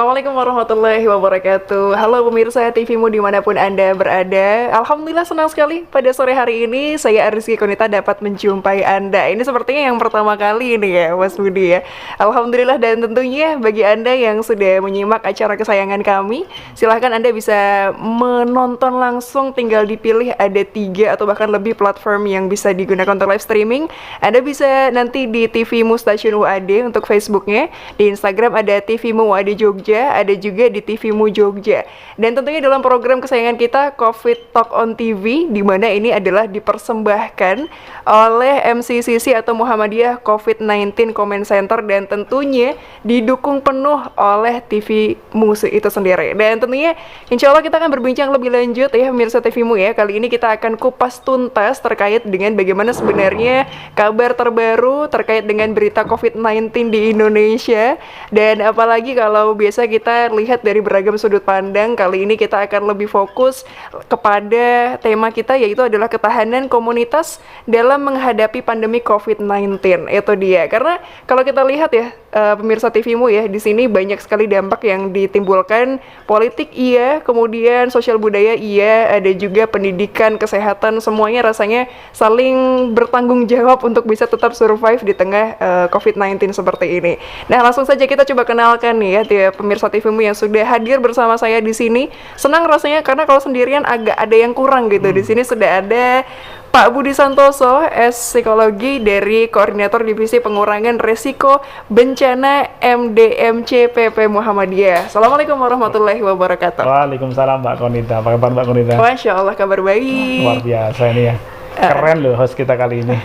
Assalamualaikum warahmatullahi wabarakatuh. Halo pemirsa TVmu dimanapun Anda berada. Alhamdulillah senang sekali pada sore hari ini saya Arizky Konita dapat menjumpai Anda. Ini sepertinya yang pertama kali ini ya Mas Budi ya. Alhamdulillah, dan tentunya bagi Anda yang sudah menyimak acara kesayangan kami, silahkan Anda bisa menonton langsung, tinggal dipilih ada 3 atau bahkan lebih platform yang bisa digunakan untuk live streaming. Anda bisa nanti di TVmu Stasiun UAD untuk Facebooknya, di Instagram ada TVmu UAD Jogja, ada juga di TVmu Jogja. Dan tentunya dalam program kesayangan kita COVID Talk on TV, di mana ini adalah dipersembahkan oleh MCCC atau Muhammadiyah COVID-19 Comment Center, dan tentunya didukung penuh oleh TVmu itu sendiri. Dan tentunya insya Allah kita akan berbincang lebih lanjut ya pemirsa TVmu ya. Kali ini kita akan kupas tuntas terkait dengan bagaimana sebenarnya kabar terbaru terkait dengan berita COVID-19 di Indonesia. Dan apalagi kalau biasa kita lihat dari beragam sudut pandang, kali ini kita akan lebih fokus kepada tema kita, yaitu adalah ketahanan komunitas dalam menghadapi pandemi COVID-19. Itu dia. Karena kalau kita lihat ya pemirsa TVmu ya, di sini banyak sekali dampak yang ditimbulkan. Politik iya, kemudian sosial budaya iya, ada juga pendidikan, kesehatan, semuanya rasanya saling bertanggung jawab untuk bisa tetap survive di tengah COVID-19 seperti ini. Nah, langsung saja kita coba kenalkan nih ya pemirsa TVmu yang sudah hadir bersama saya di sini. Senang rasanya karena kalau sendirian agak ada yang kurang gitu. Di sini sudah ada Pak Budi Santoso, psikologi dari Koordinator Divisi Pengurangan Resiko Bencana MDMC PP Muhammadiyah. Assalamualaikum warahmatullahi wabarakatuh. Waalaikumsalam Mbak Konita. Apa kabar Mbak Konita? Masya Allah, kabar baik. Luar biasa ini ya. Keren loh host kita kali ini.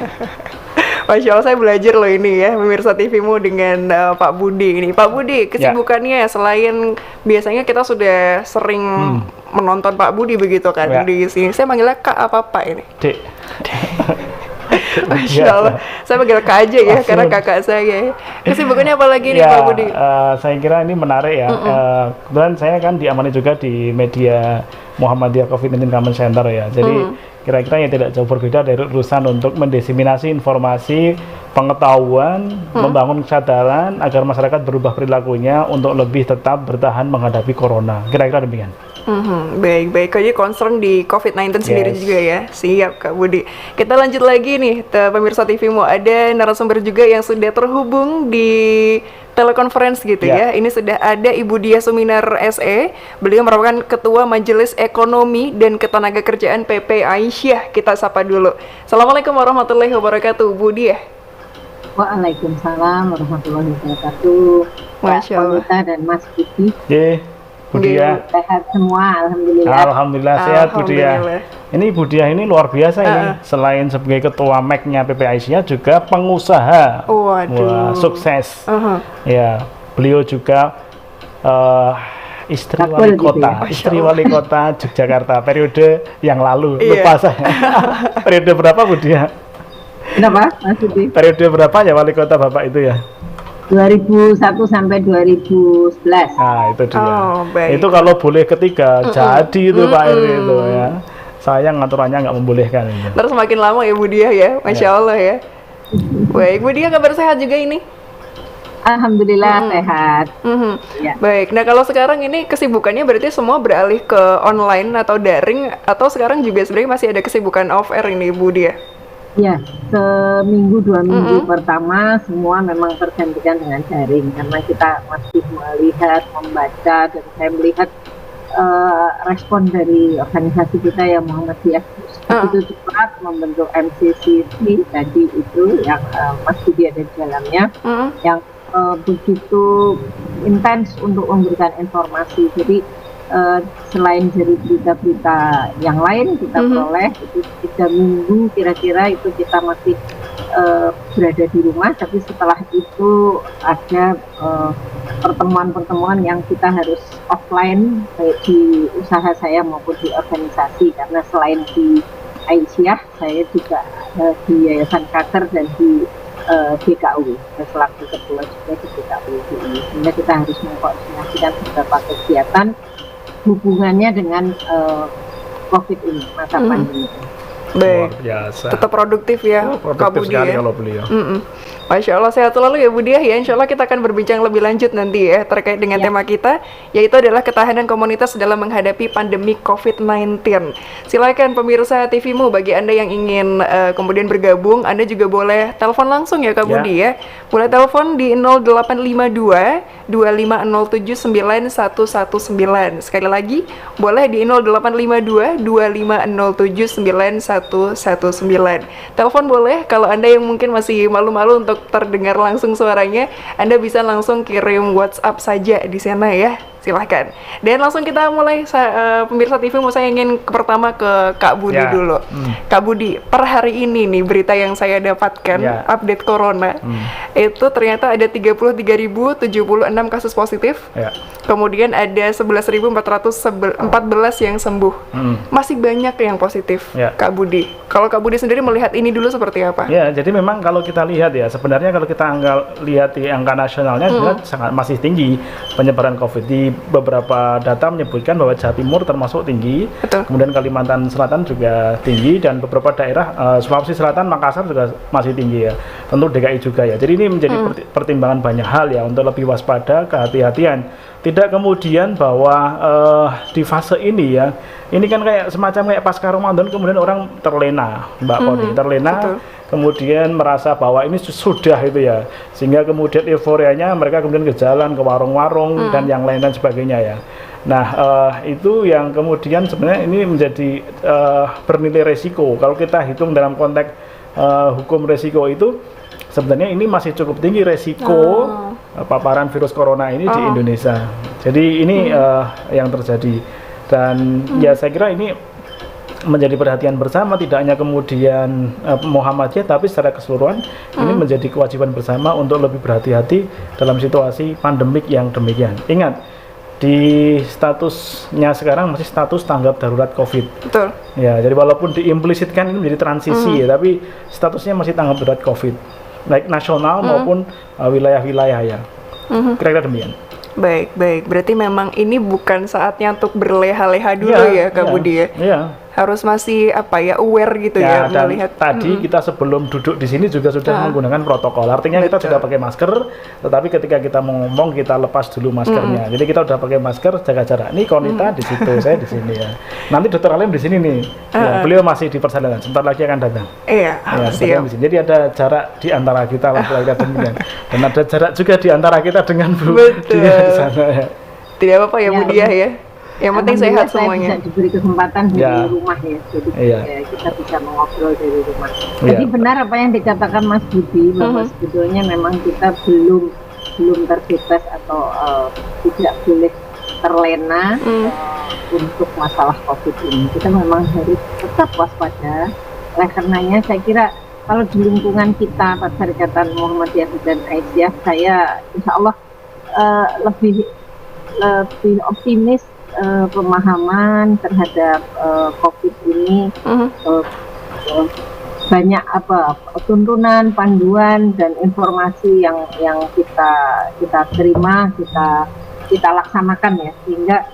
Masya Allah, saya belajar loh ini ya pemirsa TVmu dengan Pak Budi ini. Pak Budi, kesibukannya selain biasanya kita sudah sering menonton Pak Budi begitu kan di sini. Saya manggilnya Kak apa Pak ini? Dek. Masya Allah, saya panggil Kak aja ya karena kakak saya. Kesibukannya apa lagi nih Pak Budi? Saya kira ini menarik ya. Kebetulan saya kan diamani juga di media Muhammadiyah COVID-19 Comment Center ya. Jadi kira-kira yang tidak jauh berbeda dari urusan untuk mendiseminasi informasi, pengetahuan, membangun kesadaran agar masyarakat berubah perilakunya untuk lebih tetap bertahan menghadapi corona. Kira-kira demikian. Baik-baik, jadi concern di COVID-19 sendiri juga ya. Siap Kak Budi. Kita lanjut lagi nih, pemirsa TVmu, ada narasumber juga yang sudah terhubung di telekonferensi gitu ya. Ini sudah ada Ibu Diah Suminar SE. Beliau merupakan Ketua Majelis Ekonomi dan Ketenagakerjaan PP Aisyah. Kita sapa dulu. Assalamualaikum warahmatullahi wabarakatuh, Bu Diah. Waalaikumsalam warahmatullahi wabarakatuh. Masya Allah. Pak dan Mas Budi. Bu Diah. Sehat semua, alhamdulillah. Alhamdulillah sehat Bu Diah. Ini Bu Diah ini luar biasa ini. Selain sebagai ketua MEK-nya PP Aisyah, juga pengusaha. Wah, sukses. Ya, beliau juga istri wali kota, istri wali kota Yogyakarta periode yang lalu. Lupa saya. Periode berapa Bu Diah? Kenapa, Mas Budi? Periode berapa ya wali kota Bapak itu ya? 2001 sampai 2011. Nah, itu dia. Baik. Itu kalau boleh ketiga, jadi itu Pak RW itu ya. Sayang aturannya nggak membolehkan itu. Terus semakin lama ya Bu Diah ya, Masya Allah ya. Baik, Bu Diah kabar sehat juga ini? Alhamdulillah sehat. Ya. Baik, nah kalau sekarang ini kesibukannya berarti semua beralih ke online atau daring, atau sekarang juga sebenarnya masih ada kesibukan off air ini Bu Diah? Ya, seminggu 2 minggu pertama semua memang tergantikan dengan daring karena kita masih melihat, membaca, dan saya melihat respon dari organisasi kita yang Muhammadiyah itu cepat membentuk MCCC tadi itu yang Mas Budi ada di dalamnya, yang begitu intens untuk memberikan informasi. Jadi selain dari berita-berita yang lain kita peroleh itu 3 minggu kira-kira itu kita masih berada di rumah, tapi setelah itu ada pertemuan-pertemuan yang kita harus offline baik di usaha saya maupun di organisasi, karena selain di Aisyah saya juga di Yayasan Kanker dan di BKU, selaku ketua juga di BKU ini, sehingga kita harus mengkoordinasikan beberapa kegiatan hubungannya dengan COVID ini, masa pandemi. Baik, tetap produktif ya, produktif sekali kalau beliau. Masya Allah, sehat selalu ya Bu Diah ya. Insya Allah kita akan berbincang lebih lanjut nanti ya terkait dengan tema kita, yaitu adalah ketahanan komunitas dalam menghadapi pandemi COVID-19. Silakan pemirsa TVMU, bagi Anda yang ingin kemudian bergabung, Anda juga boleh telepon langsung ya Kak Budi ya. Boleh telepon di 0852 25079119. Sekali lagi, boleh di 0852 25079119. Telepon boleh. Kalau Anda yang mungkin masih malu-malu untuk terdengar langsung suaranya, Anda bisa langsung kirim WhatsApp saja di sana ya. Silahkan. Dan langsung kita mulai, pemirsa TV, saya ingin pertama ke Kak Budi dulu. Kak Budi, per hari ini nih berita yang saya dapatkan, update corona, itu ternyata ada 33.076 kasus positif, kemudian ada 11.414 yang sembuh. Masih banyak yang positif, Kak Budi. Kalau Kak Budi sendiri melihat ini dulu seperti apa? Ya, jadi memang kalau kita lihat ya, sebenarnya kalau kita lihat di angka nasionalnya juga sangat masih tinggi penyebaran COVID. Di beberapa data menyebutkan bahwa Jawa Timur termasuk tinggi, kemudian Kalimantan Selatan juga tinggi, dan beberapa daerah Sulawesi Selatan, Makassar juga masih tinggi ya. Tentu DKI juga ya. Jadi ini menjadi pertimbangan banyak hal ya untuk lebih waspada, kehati-hatian. Tidak kemudian bahwa di fase ini ya, ini kan kayak semacam kayak pasca Ramadan, kemudian orang terlena, Mbak Koni, terlena. Kemudian merasa bahwa ini sudah itu ya, sehingga kemudian euforianya mereka kemudian ke jalan, ke warung-warung dan yang lain dan sebagainya ya. Nah, itu yang kemudian sebenarnya ini menjadi bernilai resiko. Kalau kita hitung dalam konteks hukum resiko itu, sebenarnya ini masih cukup tinggi resiko paparan virus corona ini di Indonesia. Jadi ini yang terjadi, dan ya saya kira ini menjadi perhatian bersama, tidak hanya kemudian Muhammadiyah, tapi secara keseluruhan ini menjadi kewajiban bersama untuk lebih berhati-hati dalam situasi pandemik yang demikian. Ingat, di statusnya sekarang masih status tanggap darurat COVID. Betul. Ya, jadi walaupun diimplisitkan ini menjadi transisi ya, tapi statusnya masih tanggap darurat COVID, baik nasional maupun wilayah-wilayah ya. Kira-kira demikian. Baik, berarti memang ini bukan saatnya untuk berleha-leha dulu ya Kak Budi ya. Iya. Harus masih aware gitu ya dan melihat. Tadi kita sebelum duduk di sini juga sudah menggunakan protokol. Artinya kita sudah pakai masker, tetapi ketika kita mau ngomong kita lepas dulu maskernya. Jadi kita udah pakai masker, jaga jarak. Nih Konita di situ, saya di sini ya. Nanti Dokter Alim di sini nih. Ya, beliau masih di perjalanan, sebentar lagi akan datang. Iya, siap. Jadi ada jarak di antara kita laki-laki demikian. Dan ada jarak juga di antara kita dengan Bu Diah di sana ya. Tidak apa-apa ya Bu Diah ya. Yang penting sehat semuanya. Saya bisa diberi kesempatan dari rumah ya, jadi kita bisa mengobrol dari rumah. Jadi benar apa yang dikatakan Mas Budi, bahwa sebetulnya memang kita belum terbebas atau tidak boleh terlena untuk masalah COVID ini. Kita memang harus tetap waspada. Oleh karenanya saya kira kalau di lingkungan kita, Perserikatan Muhammadiyah dan Aisyah, saya insya Allah lebih optimis pemahaman terhadap COVID ini, banyak tuntunan, panduan dan informasi yang kita terima, kita laksanakan ya, sehingga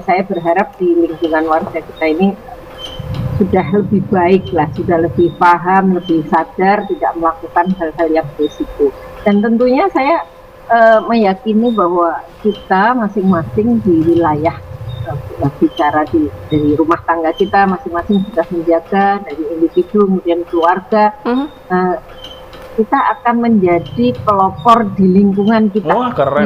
saya berharap di lingkungan warga kita ini sudah lebih baik lah, sudah lebih paham, lebih sadar, tidak melakukan hal-hal yang berisiko. Dan tentunya saya meyakini bahwa kita masing-masing di wilayah, bicara dari rumah tangga kita masing-masing sudah menjaga, dari individu kemudian keluarga, kita akan menjadi pelopor di lingkungan kita.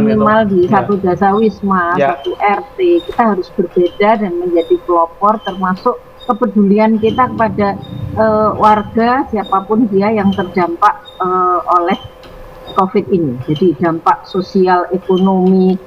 Minimal di satu desa wisma, satu RT, kita harus berbeda dan menjadi pelopor, termasuk kepedulian kita kepada warga siapapun dia yang terdampak oleh COVID ini. Jadi dampak sosial, ekonomi,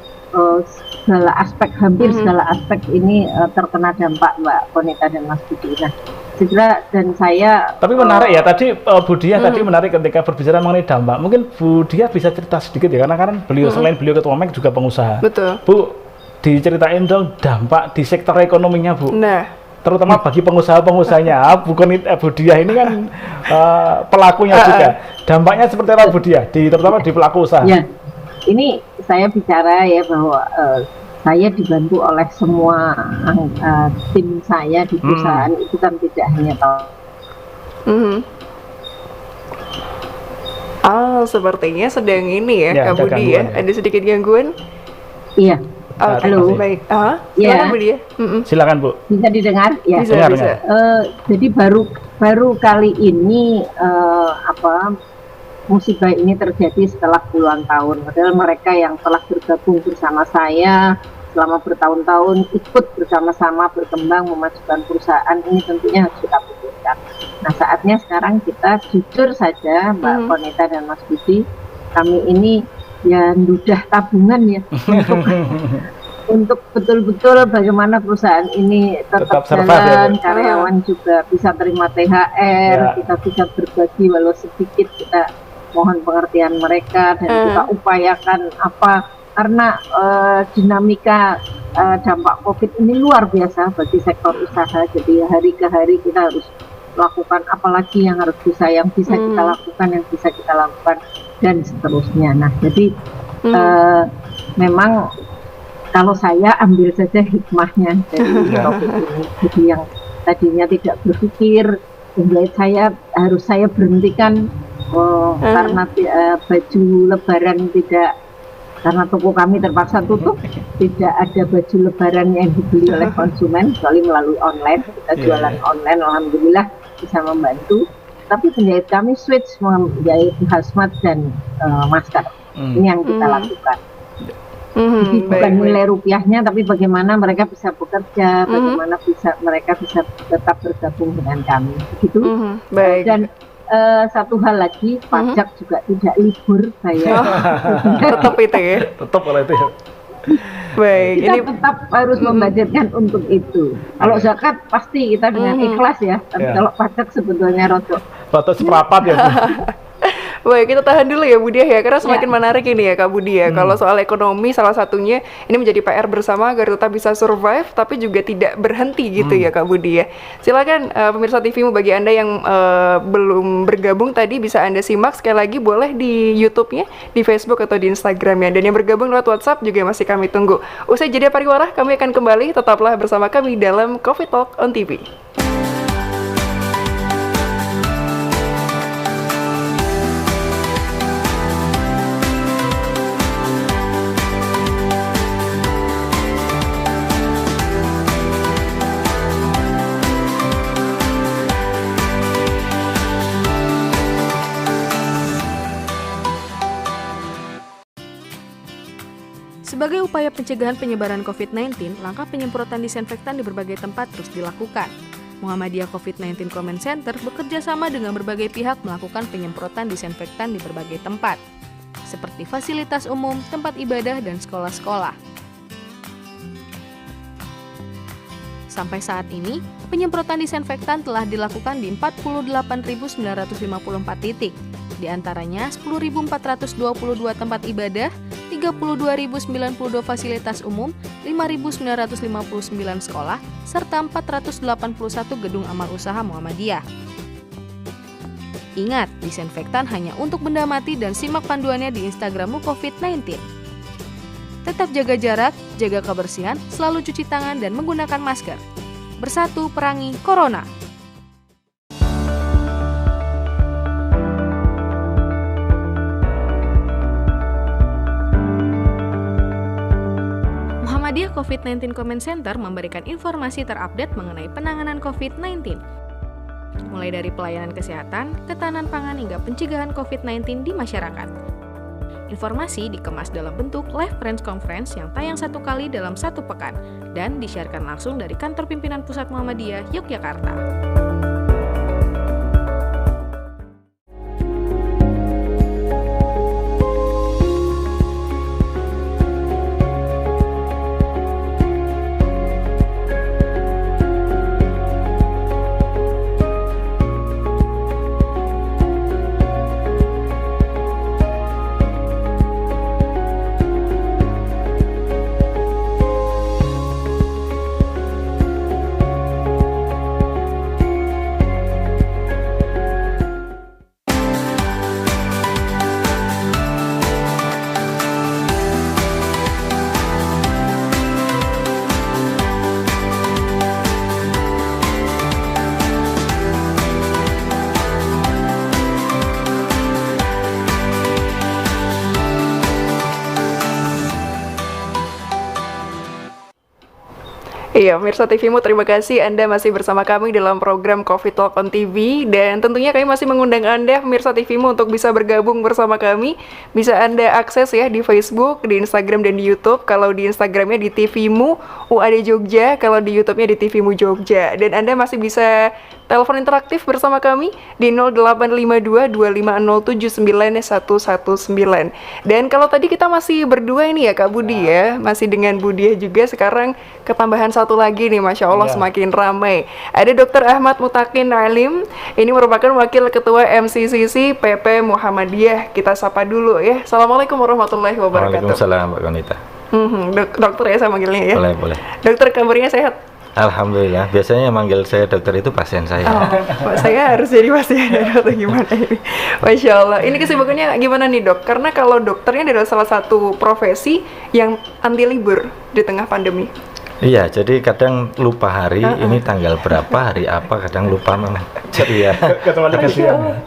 segala aspek, hampir segala aspek ini terkena dampak, Mbak Konita dan Mas Budi. Nah, segera dan saya. Tapi menarik ya tadi Bu Diah tadi menarik ketika berbicara mengenai dampak. Mungkin Bu Diah bisa cerita sedikit ya, karena kan beliau selain beliau Ketua MEK juga pengusaha. Betul. Bu, diceritain dong dampak di sektor ekonominya, Bu. Nah, terutama bagi pengusaha-pengusahanya. Bu Diah ini kan pelakunya juga. Dampaknya seperti apa Bu Diah, terutama di pelaku usaha? Ya, ini saya bicara ya bahwa saya dibantu oleh semua tim saya di perusahaan itu kan tidak hanya tahu. Sepertinya sedang ini ya, Kak Budi ya. Ya. Ada sedikit gangguan? Iya. Halo. Baik. Silakan Budi ya. Silakan Bu. Bisa didengar? Ya. Bisa. Jadi baru kali ini musibah ini terjadi setelah puluhan tahun. Padahal mereka yang telah bergabung bersama saya selama bertahun-tahun, ikut bersama-sama berkembang memajukan perusahaan ini, tentunya harus kita putuskan. Nah, saatnya sekarang kita jujur saja, Mbak Konita dan Mas Budi, kami ini ya sudah tabungan ya untuk betul-betul bagaimana perusahaan ini tetap jalan, karyawan juga bisa terima THR, kita bisa berbagi walau sedikit, kita mohon pengertian mereka dan kita upayakan karena dinamika dampak COVID ini luar biasa bagi sektor usaha. Jadi hari ke hari kita harus lakukan apalagi yang bisa kita lakukan, yang bisa kita lakukan dan seterusnya. Nah, jadi memang kalau saya ambil saja hikmahnya dari COVID ini. Jadi yang tadinya tidak berpikir, harus saya berhentikan karena baju lebaran karena toko kami terpaksa tutup, tidak ada baju lebaran yang dibeli oleh konsumen kecuali melalui online. Kita jualan online, alhamdulillah bisa membantu. Tapi penjahit kami switch menjahit hazmat dan masker. Ini yang kita lakukan. Jadi bukan nilai rupiahnya, tapi bagaimana mereka bisa bekerja, bagaimana mereka bisa tetap bergabung dengan kami. Begitu. Baik. Dan satu hal lagi, pajak juga tidak libur saya. Tetap itu ya. Tetap kalau itu ya. Baik, kita tetap harus membudgetkan untuk itu. Kalau zakat pasti kita dengan ikhlas ya, tapi kalau pajak sebetulnya rotok seprapat ya. Baik, kita tahan dulu ya Budi ya, karena semakin menarik ini ya Kak Budi ya. Kalau soal ekonomi salah satunya ini menjadi PR bersama agar tetap bisa survive tapi juga tidak berhenti gitu ya Kak Budi ya. Silakan pemirsa TVmu, bagi Anda yang belum bergabung tadi bisa Anda simak sekali lagi, boleh di YouTube-nya, di Facebook atau di Instagram-nya. Dan yang bergabung lewat WhatsApp juga masih kami tunggu. Usai jeda pariwara kami akan kembali, tetaplah bersama kami dalam Coffee Talk on TV. Sebagai upaya pencegahan penyebaran COVID-19, langkah penyemprotan disinfektan di berbagai tempat terus dilakukan. Muhammadiyah COVID-19 Comment Center bekerja sama dengan berbagai pihak melakukan penyemprotan disinfektan di berbagai tempat, seperti fasilitas umum, tempat ibadah, dan sekolah-sekolah. Sampai saat ini, penyemprotan disinfektan telah dilakukan di 48.954 titik, di antaranya 10.422 tempat ibadah, 32.092 fasilitas umum, 5.959 sekolah, serta 481 gedung amal usaha Muhammadiyah. Ingat, disinfektan hanya untuk benda mati dan simak panduannya di Instagrammu COVID-19. Tetap jaga jarak, jaga kebersihan, selalu cuci tangan dan menggunakan masker. Bersatu perangi Corona. Muhammadiyah COVID-19 Comment Center memberikan informasi terupdate mengenai penanganan COVID-19, mulai dari pelayanan kesehatan, ketahanan pangan hingga pencegahan COVID-19 di masyarakat. Informasi dikemas dalam bentuk live press conference yang tayang 1 kali dalam 1 pekan dan disiarkan langsung dari Kantor Pimpinan Pusat Muhammadiyah, Yogyakarta. Iya, pemirsa TVmu, terima kasih Anda masih bersama kami dalam program Covid Talk on TV. Dan tentunya kami masih mengundang Anda, pemirsa TVmu, untuk bisa bergabung bersama kami. Bisa Anda akses ya di Facebook, di Instagram, dan di YouTube. Kalau di Instagramnya di TVmu UAD Jogja, kalau di YouTube-nya di TVmu Jogja. Dan Anda masih bisa telepon interaktif bersama kami di 0852 25079119. Dan kalau tadi kita masih berdua ini ya Kak Budi ya, masih dengan Budiah juga. Sekarang ketambahan satu lagi nih, Masya Allah semakin ramai. Ada Dr. Ahmad Mutakin Alim, ini merupakan Wakil Ketua MCCC PP Muhammadiyah. Kita sapa dulu ya. Assalamualaikum warahmatullahi wabarakatuh. Waalaikumsalam Mbak Konita. Dokter ya saya manggilnya ya. Boleh. Dokter, kabarnya sehat? Alhamdulillah, biasanya yang manggil saya dokter itu pasien saya. Saya harus jadi pasien atau gimana ini? Masya Allah, ini kesibukannya gimana nih dok? Karena kalau dokternya adalah salah satu profesi yang anti libur di tengah pandemi. Iya, jadi kadang lupa hari, ini tanggal berapa, hari apa, kadang lupa memang. Jadi ya.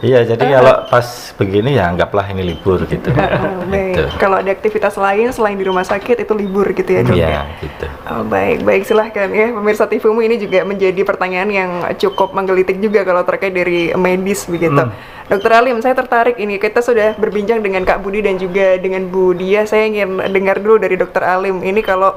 Iya, jadi kalau pas begini ya anggaplah ini libur gitu. Baik. Gitu. Kalau ada aktivitas lain selain di rumah sakit itu libur gitu ya dok? Iya, gitu. Baik, silahkan ya. Pemirsa TVmu, ini juga menjadi pertanyaan yang cukup menggelitik juga kalau terkait dari medis begitu. Dokter Alim, saya tertarik ini, kita sudah berbincang dengan Kak Budi dan juga dengan Bu Dia. Saya ingin dengar dulu dari Dokter Alim. Ini kalau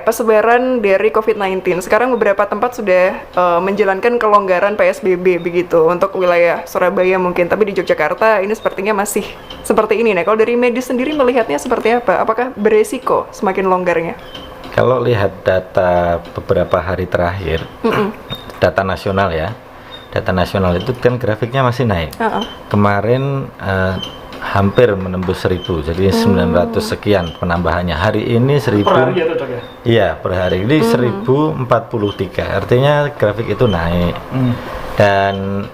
persebaran dari COVID-19. Sekarang beberapa tempat sudah menjalankan kelonggaran PSBB begitu untuk wilayah Surabaya mungkin, tapi di Yogyakarta ini sepertinya masih seperti ini. Nah, kalau dari medis sendiri melihatnya seperti apa? Apakah beresiko semakin longgarnya? Kalau lihat data beberapa hari terakhir, data nasional ya, data nasional itu kan grafiknya masih naik. Kemarin hampir menembus 1000, jadi 900 sekian penambahannya. Hari ini 1000. Per hari ya, dok ya? Iya, per hari ini 1043. Artinya grafik itu naik. Dan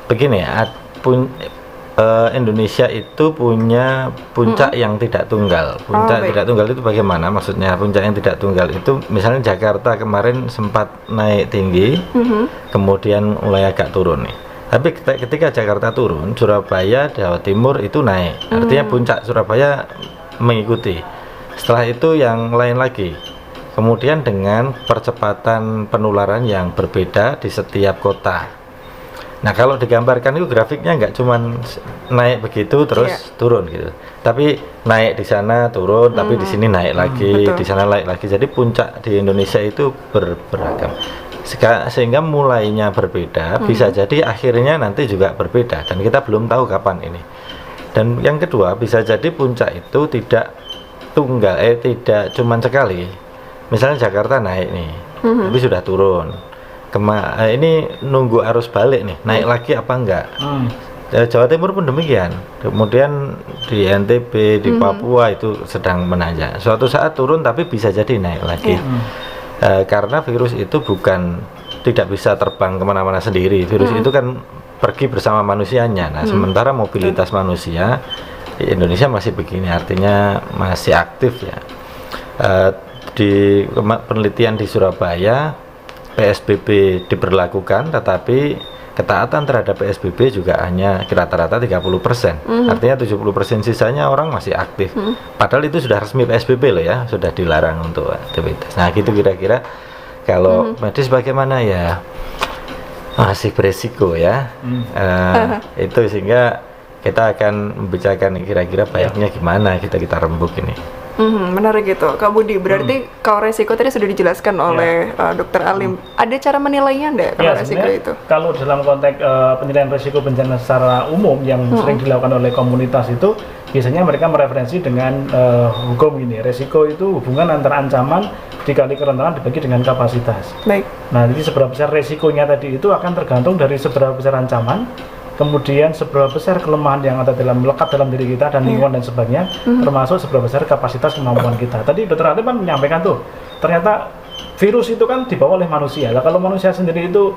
begini ya, Indonesia itu punya puncak yang tidak tunggal. Puncak tidak tunggal itu bagaimana? Maksudnya puncak yang tidak tunggal itu misalnya Jakarta kemarin sempat naik tinggi, kemudian mulai agak turun nih. Tapi ketika Jakarta turun, Surabaya, Jawa Timur itu naik. Artinya puncak Surabaya mengikuti. Setelah itu yang lain lagi. Kemudian dengan percepatan penularan yang berbeda di setiap kota. Nah, kalau digambarkan itu grafiknya nggak cuma naik begitu terus turun gitu. Tapi naik di sana turun, tapi di sini naik lagi, di sana naik lagi. Jadi puncak di Indonesia itu beragam. Sehingga mulainya berbeda, bisa jadi akhirnya nanti juga berbeda, dan kita belum tahu kapan ini. Dan yang kedua, bisa jadi puncak itu tidak tunggal, tidak cuman sekali. Misalnya Jakarta naik nih, tapi sudah turun. Ini nunggu arus balik nih, naik lagi apa enggak? Jawa Timur pun demikian. Kemudian di NTB, di Papua itu sedang menanjak. Suatu saat turun tapi bisa jadi naik lagi. Karena virus itu tidak bisa terbang kemana-mana sendiri. Virus itu kan pergi bersama manusianya. Nah, sementara mobilitas manusia di Indonesia masih begini, artinya masih aktif ya. Di penelitian di Surabaya, PSBB diberlakukan, tetapi ketaatan terhadap PSBB juga hanya rata-rata 30%. Artinya 70% sisanya orang masih aktif. Padahal itu sudah resmi PSBB loh ya, sudah dilarang untuk aktivitas. Nah, gitu kira-kira. Kalau medis bagaimana ya? Masih beresiko ya. Itu sehingga kita akan membicarakan kira-kira baiknya gimana kita rembuk ini. Menarik gitu, Kak Budi. Berarti kalau resiko tadi sudah dijelaskan oleh Dokter Alim. Ada cara menilainya enggak kalau resiko itu? Kalau dalam konteks penilaian resiko bencana secara umum yang sering dilakukan oleh komunitas itu, biasanya mereka mereferensi dengan hukum ini. Resiko itu hubungan antara ancaman dikali kerentanan dibagi dengan kapasitas. Baik. Nah, jadi seberapa besar resikonya tadi itu akan tergantung dari seberapa besar ancaman, kemudian seberapa besar kelemahan yang ada melekat dalam diri kita dan lingkungan dan sebagainya, termasuk seberapa besar kapasitas kemampuan kita. Tadi Dr. Alim kan menyampaikan tuh, ternyata virus itu kan dibawa oleh manusia. Lah kalau manusia sendiri itu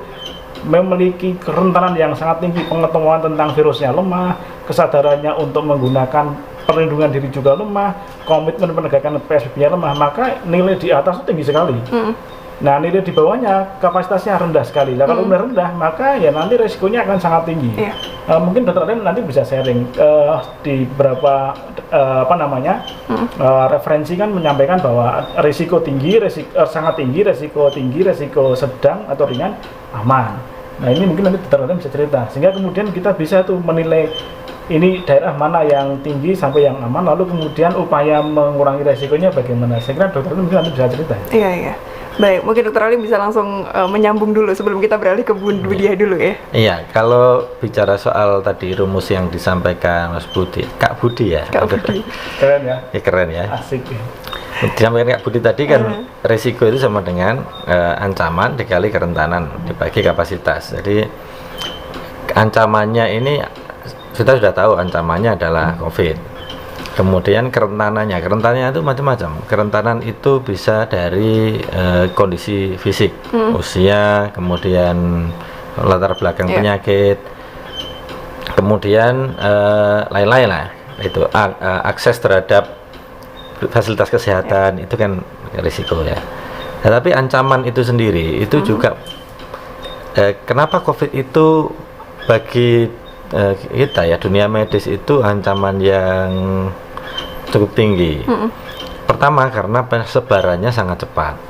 memiliki kerentanan yang sangat tinggi, pengetahuan tentang virusnya lemah, kesadarannya untuk menggunakan perlindungan diri juga lemah, komitmen penegakan PSBB-nya lemah, maka nilai di atas itu tinggi sekali. Nah, nilai di bawahnya kapasitasnya rendah sekali. Nah, kalau udah rendah, maka ya nanti resikonya akan sangat tinggi. Mungkin dokter Aden nanti bisa sharing di beberapa referensi kan menyampaikan bahwa risiko tinggi, sangat tinggi, resiko sedang atau ringan, aman. Nah, ini mungkin nanti dokter Aden bisa cerita, sehingga kemudian kita bisa tuh menilai ini daerah mana yang tinggi sampai yang aman, lalu kemudian upaya mengurangi resikonya bagaimana. Saya kira dokter Aden mungkin nanti bisa cerita. Iya. Baik, mungkin Dokter Ali bisa langsung menyambung dulu sebelum kita beralih ke Bu Diah dulu ya. Iya, kalau bicara soal tadi rumus yang disampaikan Mas Budi, Kak Budi ya. Kak Budi. Keren ya. Keren ya. Asik ya. Disampaikan Kak Budi tadi kan resiko itu sama dengan ancaman dikali kerentanan dibagi kapasitas. Jadi ancamannya ini kita sudah tahu ancamannya adalah COVID. Kemudian kerentanannya itu macam-macam. Kerentanan itu bisa dari kondisi fisik, usia, kemudian latar belakang penyakit, kemudian lain-lain lah. Itu akses terhadap fasilitas kesehatan itu kan risiko ya. Nah, tapi ancaman itu sendiri itu juga kenapa COVID itu bagi kita ya dunia medis itu ancaman yang cukup tinggi. Pertama karena penyebarannya sangat cepat,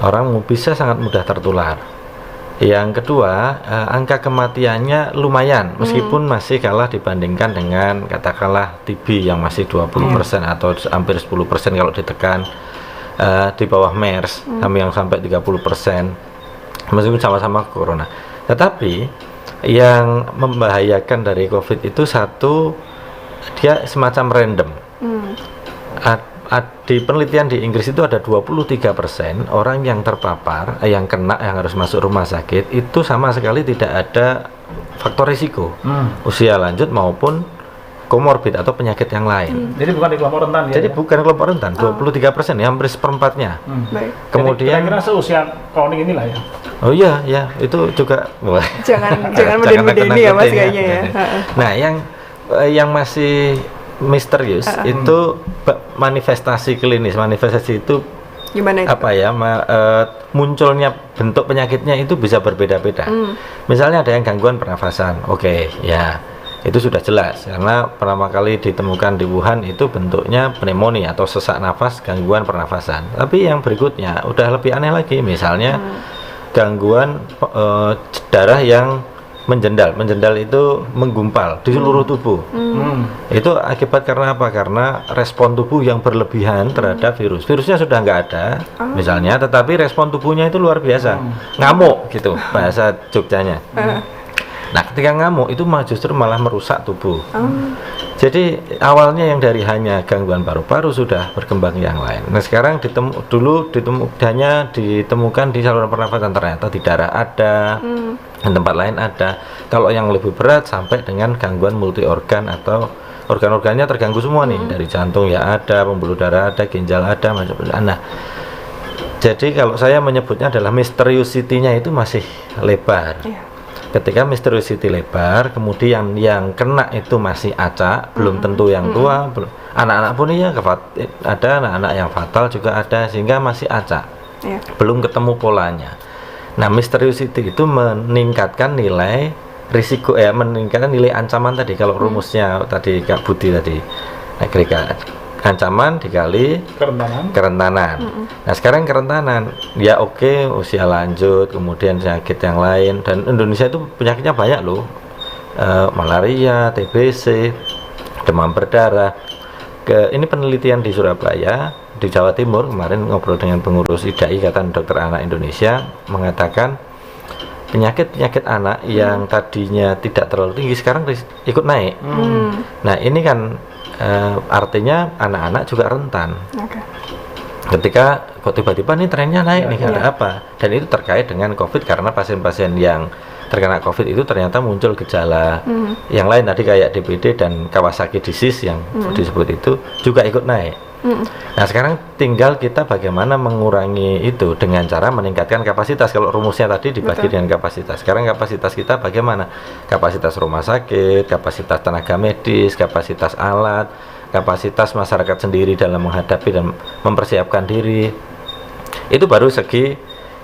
orang bisa sangat mudah tertular. Yang kedua angka kematiannya lumayan meskipun masih kalah dibandingkan dengan katakanlah TB yang masih 20% atau hampir 10% kalau ditekan, di bawah MERS yang sampai 30% meskipun sama-sama corona. Tetapi yang membahayakan dari COVID itu satu, dia semacam random. Di penelitian di Inggris itu ada 23% orang yang terpapar, yang kena, yang harus masuk rumah sakit itu sama sekali tidak ada faktor risiko, usia lanjut maupun komorbid atau penyakit yang lain. Jadi bukan di kelompok rentan ya? Jadi bukan kelompok rentan, 23% ya, hampir seperempatnya. Kemudian kira-kira seusia kronik inilah ya? Oh iya, itu juga jangan meden-medeni ya Mas kayaknya ya. Nah, yang masih misterius itu manifestasi klinis. Manifestasi itu gimana itu? Apa ya? Munculnya bentuk penyakitnya itu bisa berbeda-beda. Misalnya ada yang gangguan pernafasan. Oke, ya. Itu sudah jelas karena pertama kali ditemukan di Wuhan itu bentuknya pneumonia atau sesak nafas, gangguan pernafasan. Tapi yang berikutnya udah lebih aneh lagi, misalnya gangguan darah yang menjendal itu menggumpal di seluruh tubuh. Itu akibat karena apa? Karena respon tubuh yang berlebihan terhadap virusnya sudah nggak ada misalnya, tetapi respon tubuhnya itu luar biasa, ngamuk gitu bahasa Jogjanya. Nah, ketika ngamuk itu justru malah merusak tubuh. Jadi awalnya yang dari hanya gangguan paru-paru sudah berkembang yang lain. Nah, sekarang ditemukan di saluran pernafasan, ternyata di darah ada, dan tempat lain ada. Kalau yang lebih berat sampai dengan gangguan multi organ atau organ-organnya terganggu semua nih, dari jantung ya ada, pembuluh darah ada, ginjal ada, macam-macam. Nah, jadi kalau saya menyebutnya adalah misteriosity-nya itu masih lebar. Ketika misteriosity lebar, kemudian yang kena itu masih acak, belum tentu yang tua, anak-anak pun iya, ada anak-anak yang fatal juga ada, sehingga masih acak, belum ketemu polanya. Nah, misteriosity itu meningkatkan nilai risiko, meningkatkan nilai ancaman tadi. Kalau rumusnya tadi Kak Budi tadi, ancaman dikali kerentanan. Nah, sekarang kerentanan ya oke, usia lanjut, kemudian penyakit yang lain, dan Indonesia itu penyakitnya banyak loh, malaria, TBC, demam berdarah. Ini penelitian di Surabaya, di Jawa Timur, kemarin ngobrol dengan pengurus IDAI, Ikatan Dokter Anak Indonesia, mengatakan penyakit anak yang tadinya tidak terlalu tinggi sekarang ikut naik. Nah, ini kan artinya anak-anak juga rentan. Ketika kok tiba-tiba nih trennya naik nih, ada apa? Dan itu terkait dengan COVID, karena pasien-pasien yang terkena COVID itu ternyata muncul gejala yang lain tadi kayak DBD dan Kawasaki disease yang disebut itu juga ikut naik. Nah, sekarang tinggal kita bagaimana mengurangi itu dengan cara meningkatkan kapasitas. Kalau rumusnya tadi dibagi dengan kapasitas. Sekarang kapasitas kita bagaimana? Kapasitas rumah sakit, kapasitas tenaga medis, kapasitas alat, kapasitas masyarakat sendiri dalam menghadapi dan mempersiapkan diri. Itu baru segi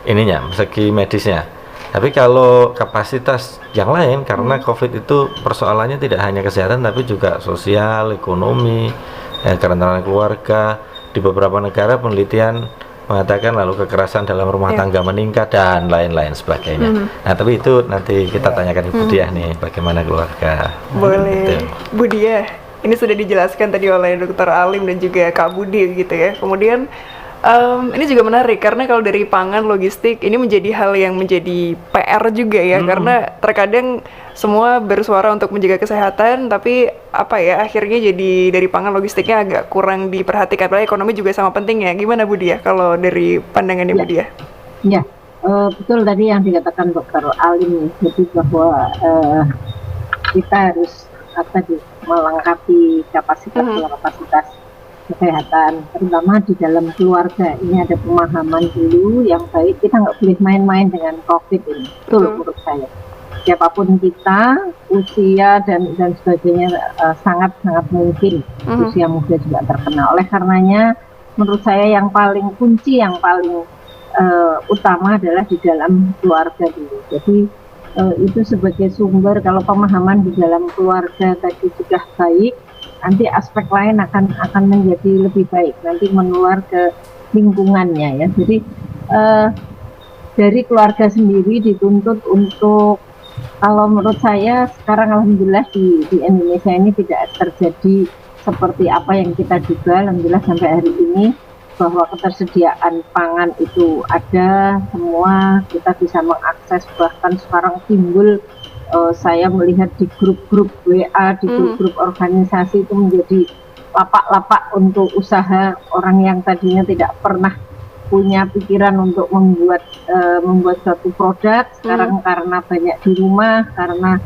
ininya, segi medisnya. Tapi kalau kapasitas yang lain, karena COVID itu persoalannya tidak hanya kesehatan tapi juga sosial, ekonomi, kerentanan keluarga. Di beberapa negara penelitian mengatakan lalu kekerasan dalam rumah tangga meningkat dan lain-lain sebagainya. Nah, tapi itu nanti kita tanyakan Ibu Diah nih, bagaimana keluarga. Boleh. Gitu. Bu Diah, ini sudah dijelaskan tadi oleh Dr. Alim dan juga Kak Budi gitu ya. Kemudian ini juga menarik karena kalau dari pangan logistik ini menjadi hal yang menjadi PR juga ya, karena terkadang semua bersuara untuk menjaga kesehatan tapi apa ya akhirnya jadi dari pangan logistiknya agak kurang diperhatikan, padahal ekonomi juga sama pentingnya. Gimana Bu Diah kalau dari pandangannya Bu Diah? Ya, betul tadi yang dikatakan Dr. Alim, jadi bahwa kita harus melengkapi kapasitas kesehatan, terutama di dalam keluarga. Ini ada pemahaman dulu yang baik, kita nggak boleh main-main dengan COVID ini. Betul menurut saya. Siapapun kita, usia dan sebagainya sangat-sangat mungkin usia muda juga terkena. Oleh karenanya, menurut saya yang paling kunci, yang paling utama adalah di dalam keluarga dulu. Jadi itu sebagai sumber, kalau pemahaman di dalam keluarga tadi sudah baik, nanti aspek lain akan menjadi lebih baik, nanti menular ke lingkungannya ya. Jadi dari keluarga sendiri dituntut untuk, kalau menurut saya sekarang alhamdulillah di Indonesia ini tidak terjadi seperti apa yang kita duga. Alhamdulillah sampai hari ini bahwa ketersediaan pangan itu ada, semua kita bisa mengakses, bahkan sekarang timbul saya melihat di grup-grup WA, di grup-grup organisasi itu menjadi lapak-lapak untuk usaha. Orang yang tadinya tidak pernah punya pikiran untuk membuat suatu produk, sekarang karena banyak di rumah, karena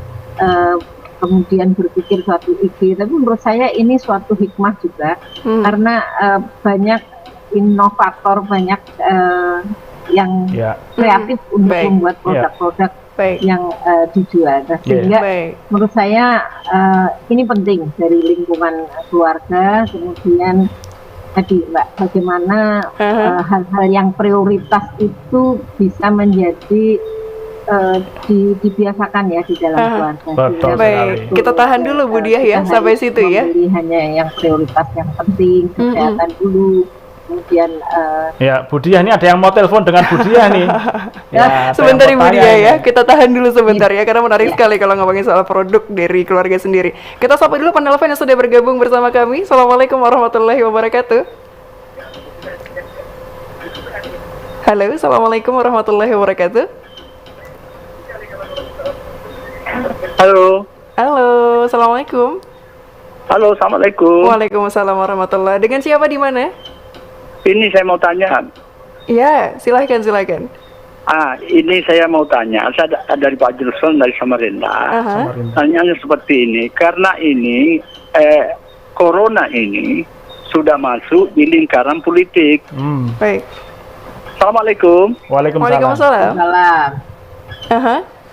kemudian berpikir suatu ide. Tapi menurut saya ini suatu hikmah juga, karena banyak inovator, banyak yang kreatif untuk membuat produk-produk yang dijual. Nah, sehingga menurut saya ini penting dari lingkungan keluarga. Kemudian tadi Mbak, bagaimana hal-hal yang prioritas itu bisa menjadi dibiasakan ya di dalam keluarga. Baik, kita tahan dulu Bu Diah ya sampai situ ya. Hanya yang prioritas yang penting, kesehatan dulu. Kemudian ya Bu Diah, ini ada yang mau telepon dengan Bu Diah nih. Ya, sebentar Bu Diah ya, kita tahan dulu sebentar ya, karena menarik sekali kalau ngomongin soal produk dari keluarga sendiri. Kita sapa dulu penelpon yang sudah bergabung bersama kami. Assalamualaikum warahmatullahi wabarakatuh. Halo, assalamualaikum warahmatullahi wabarakatuh. Halo. Halo, assalamualaikum. Halo, assalamualaikum. Waalaikumsalam warahmatullahi. Dengan siapa di mana? Ini saya mau tanya. Iya, silakan. Ini saya mau tanya. Saya dari Pak Julson dari Samarinda. Tanyanya seperti ini. Karena ini corona ini sudah masuk di lingkaran politik. Baik. Assalamualaikum. Waalaikumsalam.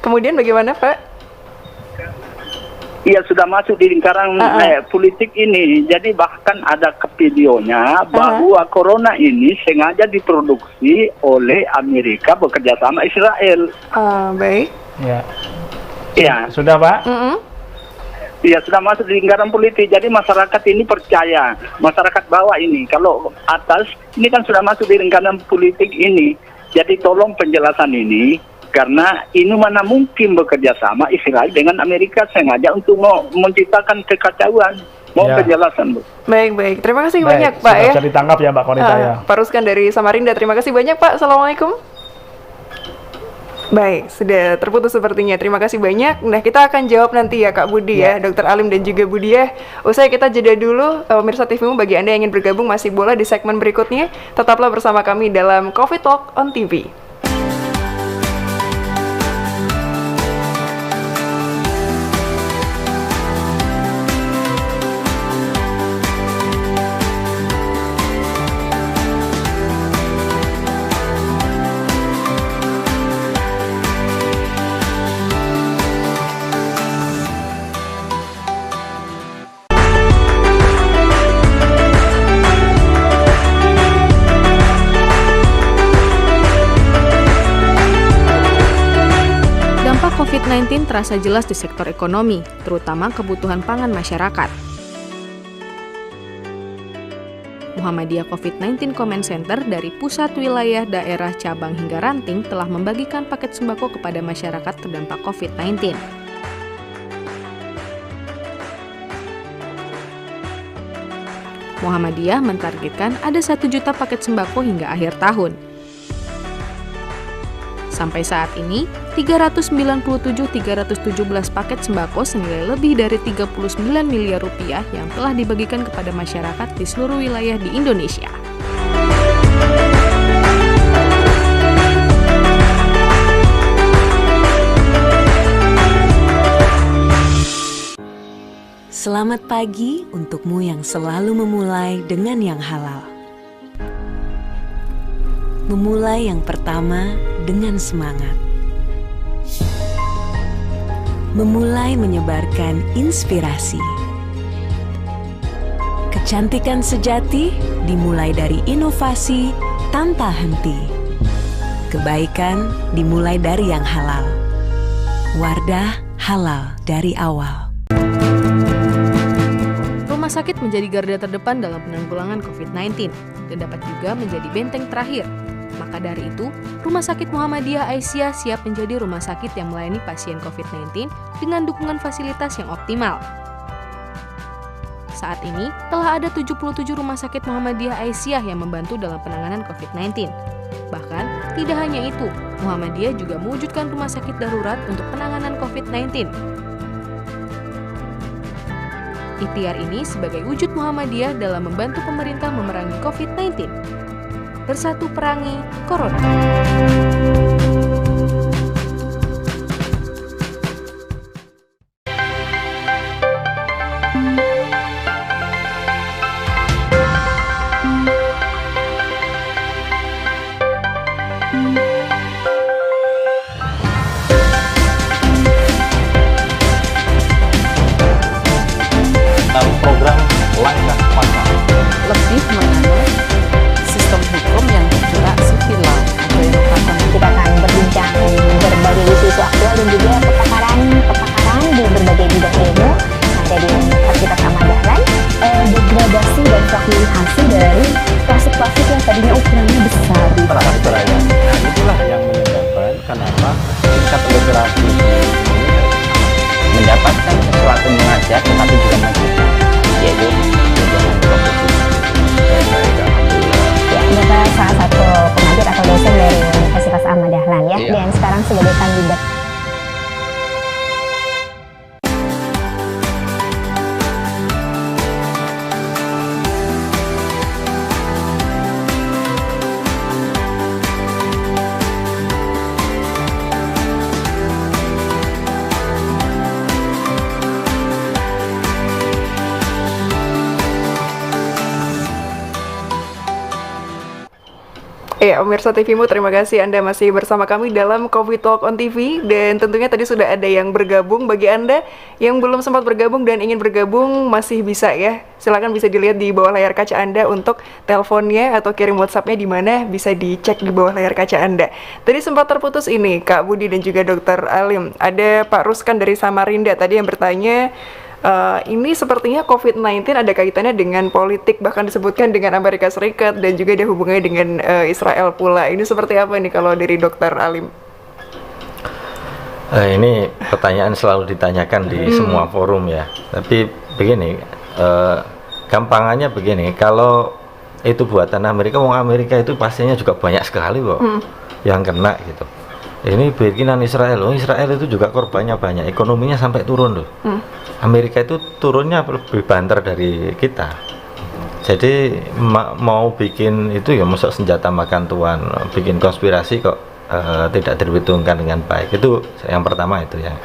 Kemudian bagaimana Pak? Iya, sudah masuk di lingkaran politik ini. Jadi bahkan ada videonya bahwa corona ini sengaja diproduksi oleh Amerika bekerja sama Israel. Baik. Ya. Sudah Pak? Iya, sudah masuk di lingkaran politik. Jadi masyarakat ini percaya, masyarakat bawah ini, kalau atas ini kan sudah masuk di lingkaran politik ini. Jadi tolong penjelasan ini. Karena ini mana mungkin bekerja sama Israel dengan Amerika sengaja untuk menciptakan kekacauan. Penjelasan Bu. Baik. Terima kasih banyak Pak ya. Bisa ditangkap ya Mbak Konita ya. Pak Ruskan dari Samarinda, terima kasih banyak Pak. Assalamualaikum. Baik, sudah terputus sepertinya. Terima kasih banyak. Nah, kita akan jawab nanti ya Kak Budi ya, Dr. Alim dan juga Bu Diah. Usai kita jeda dulu, pemirsa TVmu, bagi Anda yang ingin bergabung masih boleh di segmen berikutnya. Tetaplah bersama kami dalam Coffee Talk on TV. COVID-19 terasa jelas di sektor ekonomi, terutama kebutuhan pangan masyarakat. Muhammadiyah COVID-19 Comment Center dari pusat, wilayah, daerah, cabang hingga ranting telah membagikan paket sembako kepada masyarakat terdampak COVID-19. Muhammadiyah mentargetkan ada 1 juta paket sembako hingga akhir tahun. Sampai saat ini, 397.317 paket sembako senilai lebih dari 39 miliar rupiah yang telah dibagikan kepada masyarakat di seluruh wilayah di Indonesia. Selamat pagi untukmu yang selalu memulai dengan yang halal. Memulai yang pertama dengan semangat. Memulai menyebarkan inspirasi. Kecantikan sejati dimulai dari inovasi tanpa henti. Kebaikan dimulai dari yang halal. Wardah halal dari awal. Rumah sakit menjadi garda terdepan dalam penanggulangan COVID-19 dan dapat juga menjadi benteng terakhir. Maka dari itu, Rumah Sakit Muhammadiyah Aisyah siap menjadi rumah sakit yang melayani pasien COVID-19 dengan dukungan fasilitas yang optimal. Saat ini, telah ada 77 Rumah Sakit Muhammadiyah Aisyah yang membantu dalam penanganan COVID-19. Bahkan, tidak hanya itu, Muhammadiyah juga mewujudkan rumah sakit darurat untuk penanganan COVID-19. Ikhtiar ini sebagai wujud Muhammadiyah dalam membantu pemerintah memerangi COVID-19. Bersatu perangi Corona. Program langkah pasal lebih mengenai sistem hukum yang bergerak civil law atau Eropa. Kita akan berbincang berbagai isu-isu aktual dan juga kepakaran di berbagai bidang ilmu ada di Universitas Ahmad Dahlan. Degradasi dan fragmentasi dari plastik-plastik yang tadinya ukurannya besar. Nah, itulah yang menyebabkan kenapa tingkat literasi ini Mendapatkan sesuatu mengajar tetapi juga mengajarkan, yaitu jangan profesi. Ya, Bapak salah satu pengajar atau dosen dari Universitas Ahmad Dahlan ya, Iya. dan sekarang sebagai kandidat. Ya, pemirsa TVmu, terima kasih Anda masih bersama kami dalam Covid Talk on TV. Dan tentunya tadi sudah ada yang bergabung. Bagi Anda yang belum sempat bergabung dan ingin bergabung, masih bisa ya. Silakan bisa dilihat di bawah layar kaca Anda untuk teleponnya atau kirim WhatsApp-nya di mana bisa dicek di bawah layar kaca Anda. Tadi sempat terputus ini, Kak Budi dan juga Dr. Alim. Ada Pak Ruskan dari Samarinda tadi yang bertanya, ini sepertinya COVID-19 ada kaitannya dengan politik, bahkan disebutkan dengan Amerika Serikat dan juga ada hubungannya dengan Israel pula. Ini seperti apa nih kalau dari Dr. Alim? Ini pertanyaan selalu ditanyakan di semua forum ya. Tapi begini, gampangannya begini, kalau itu buatan Amerika, wong Amerika itu pastinya juga banyak sekali kok yang kena gitu. Ini bikinan Israel, Israel itu juga korbannya banyak, ekonominya sampai turun loh. Amerika itu turunnya lebih banter dari kita. Jadi mau bikin itu ya masuk senjata makan tuan, bikin konspirasi kok tidak diperhitungkan dengan baik. Itu yang pertama itu ya.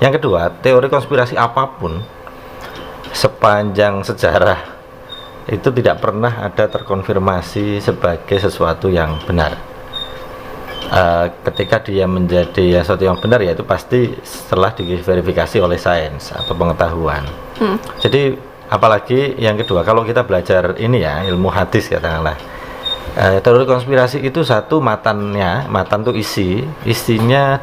Yang kedua, teori konspirasi apapun sepanjang sejarah itu tidak pernah ada terkonfirmasi sebagai sesuatu yang benar. Ketika dia menjadi sesuatu yang benar, ya itu pasti setelah diverifikasi oleh sains atau pengetahuan. Jadi apalagi yang kedua, kalau kita belajar ini ya, ilmu hadis katakanlah, teori konspirasi itu satu matan tuh isinya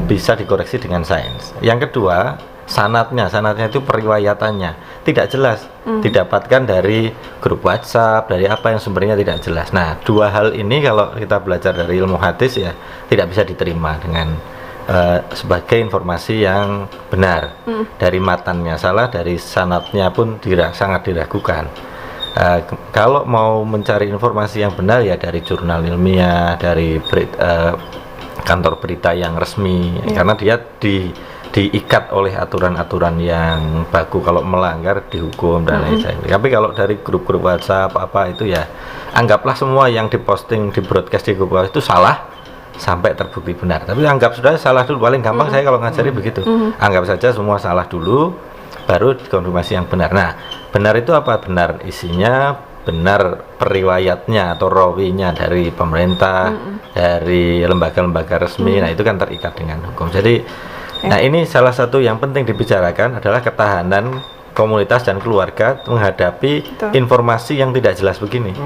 bisa dikoreksi dengan sains. Yang kedua, sanadnya itu periwayatannya tidak jelas, didapatkan dari grup WhatsApp, dari apa yang sumbernya tidak jelas. Nah, dua hal ini kalau kita belajar dari ilmu hadis ya tidak bisa diterima dengan sebagai informasi yang benar. Dari matannya salah, dari sanadnya pun sangat diragukan. Kalau mau mencari informasi yang benar ya dari jurnal ilmiah, dari kantor berita yang resmi, karena dia diikat oleh aturan-aturan yang baku, kalau melanggar dihukum dan lain sebagainya. Tapi kalau dari grup-grup WhatsApp apa itu ya anggaplah semua yang diposting, di broadcast di grup WhatsApp itu salah sampai terbukti benar. Tapi anggap sudah salah dulu, paling gampang saya kalau ngajari begitu. Anggap saja semua salah dulu, baru dikonfirmasi yang benar. Nah, benar itu apa? Benar isinya, benar periwayatnya atau rawinya dari pemerintah, dari lembaga-lembaga resmi. Nah, itu kan terikat dengan hukum. Jadi, nah ini salah satu yang penting dibicarakan adalah ketahanan komunitas dan keluarga menghadapi informasi yang tidak jelas begini.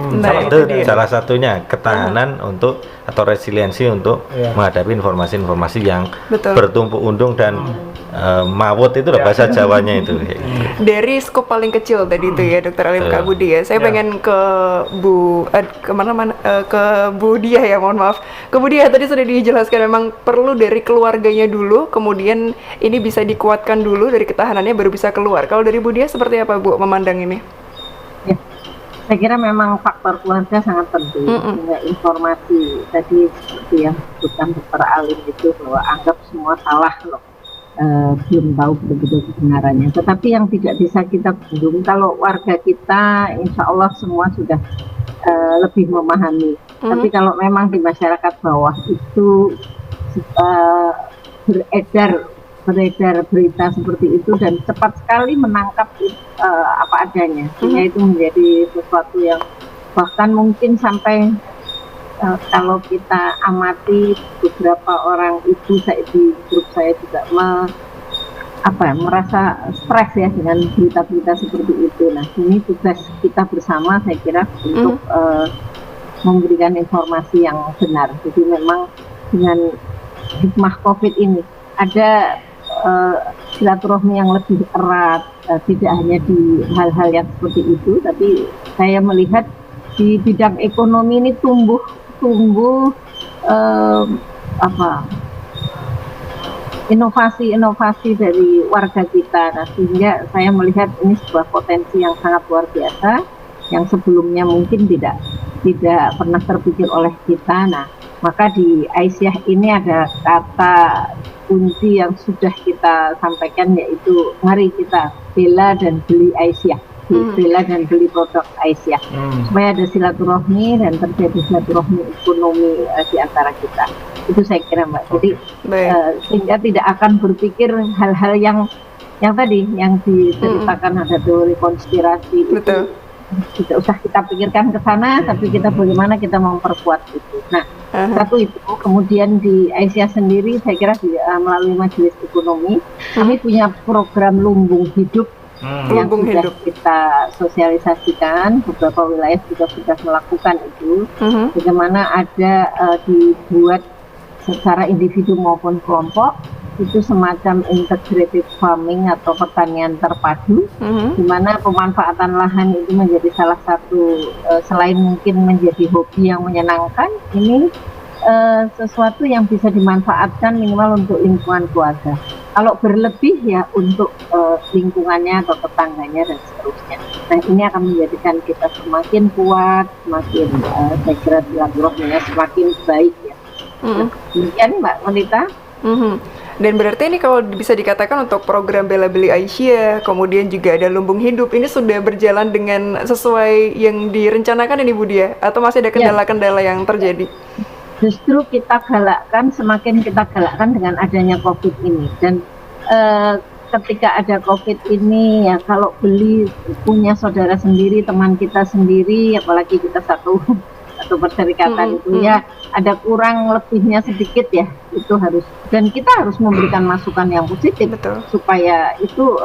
Itu salah satunya ketahanan untuk atau resiliensi untuk menghadapi informasi-informasi yang bertumpuk undung dan mawut, itu bahasa Jawanya itu. Dari skop paling kecil tadi itu ya Dokter Alim, Kak Budi ya. Saya pengen ke ke Bu Diah ya, mohon maaf. Ke Bu Diah tadi sudah dijelaskan memang perlu dari keluarganya dulu, kemudian ini bisa dikuatkan dulu dari ketahanannya baru bisa keluar. Kalau dari Bu Diah seperti apa Bu memandang ini? Ya, saya kira memang faktor keluarga sangat penting. Sehingga informasi tadi seperti yang disebutkan Dokter Alim itu bahwa anggap semua salah loh. Belum tahu betul-betul kebenarannya. Tetapi yang tidak bisa kita bendung, kalau warga kita insya Allah semua sudah lebih memahami. Tapi kalau memang di masyarakat bawah itu beredar berita seperti itu dan cepat sekali menangkap apa adanya, sehingga itu menjadi sesuatu yang bahkan mungkin sampai kalau kita amati beberapa orang ibu di grup saya juga merasa stres ya dengan berita-berita seperti itu. Nah, ini tugas kita bersama saya kira untuk memberikan informasi yang benar. Jadi memang dengan hikmah COVID ini ada silaturahmi yang lebih erat, tidak hanya di hal-hal yang seperti itu, tapi saya melihat di bidang ekonomi ini tumbuh inovasi-inovasi dari warga kita. Nah, sehingga saya melihat ini sebuah potensi yang sangat luar biasa yang sebelumnya mungkin tidak pernah terpikir oleh kita. Nah, maka di Aisyah ini ada kata kunci yang sudah kita sampaikan, yaitu mari kita bela dan beli Aisyah. Bela dan beli produk Aisyah, supaya ada silaturahmi dan terjadi silaturahmi ekonomi di antara kita. Itu saya kira Mbak. Jadi sehingga tidak akan berpikir hal-hal yang tadi yang diceritakan ada teori konspirasi. Betul. Tidak usah kita pikirkan ke sana, tapi kita bagaimana kita memperkuat itu. Nah, satu itu. Kemudian di Aisyah sendiri saya kira melalui Majelis Ekonomi kami punya program lumbung hidup yang sudah kita sosialisasikan. Beberapa wilayah juga sudah melakukan itu. Bagaimana ada dibuat secara individu maupun kelompok itu semacam integrated farming atau pertanian terpadu, di mana pemanfaatan lahan itu menjadi salah satu selain mungkin menjadi hobi yang menyenangkan, ini sesuatu yang bisa dimanfaatkan minimal untuk lingkungan keluarga. Kalau berlebih ya untuk lingkungannya atau tetangganya dan seterusnya. Nah, ini akan menjadikan kita semakin kuat, semakin saya kira silaturahminya semakin baik ya. Demikian Mbak Monita. Dan berarti ini kalau bisa dikatakan untuk program Bela Beli Aisyah, kemudian juga ada lumbung hidup, ini sudah berjalan dengan sesuai yang direncanakan ini Bu Diah, atau masih ada kendala-kendala yang terjadi? Justru kita galakkan, semakin kita galakkan dengan adanya COVID ini. Dan ketika ada COVID ini ya, kalau beli punya saudara sendiri, teman kita sendiri, apalagi kita satu perserikatan itu ya ada kurang lebihnya sedikit ya, itu harus, dan kita harus memberikan masukan yang positif. Betul. Supaya itu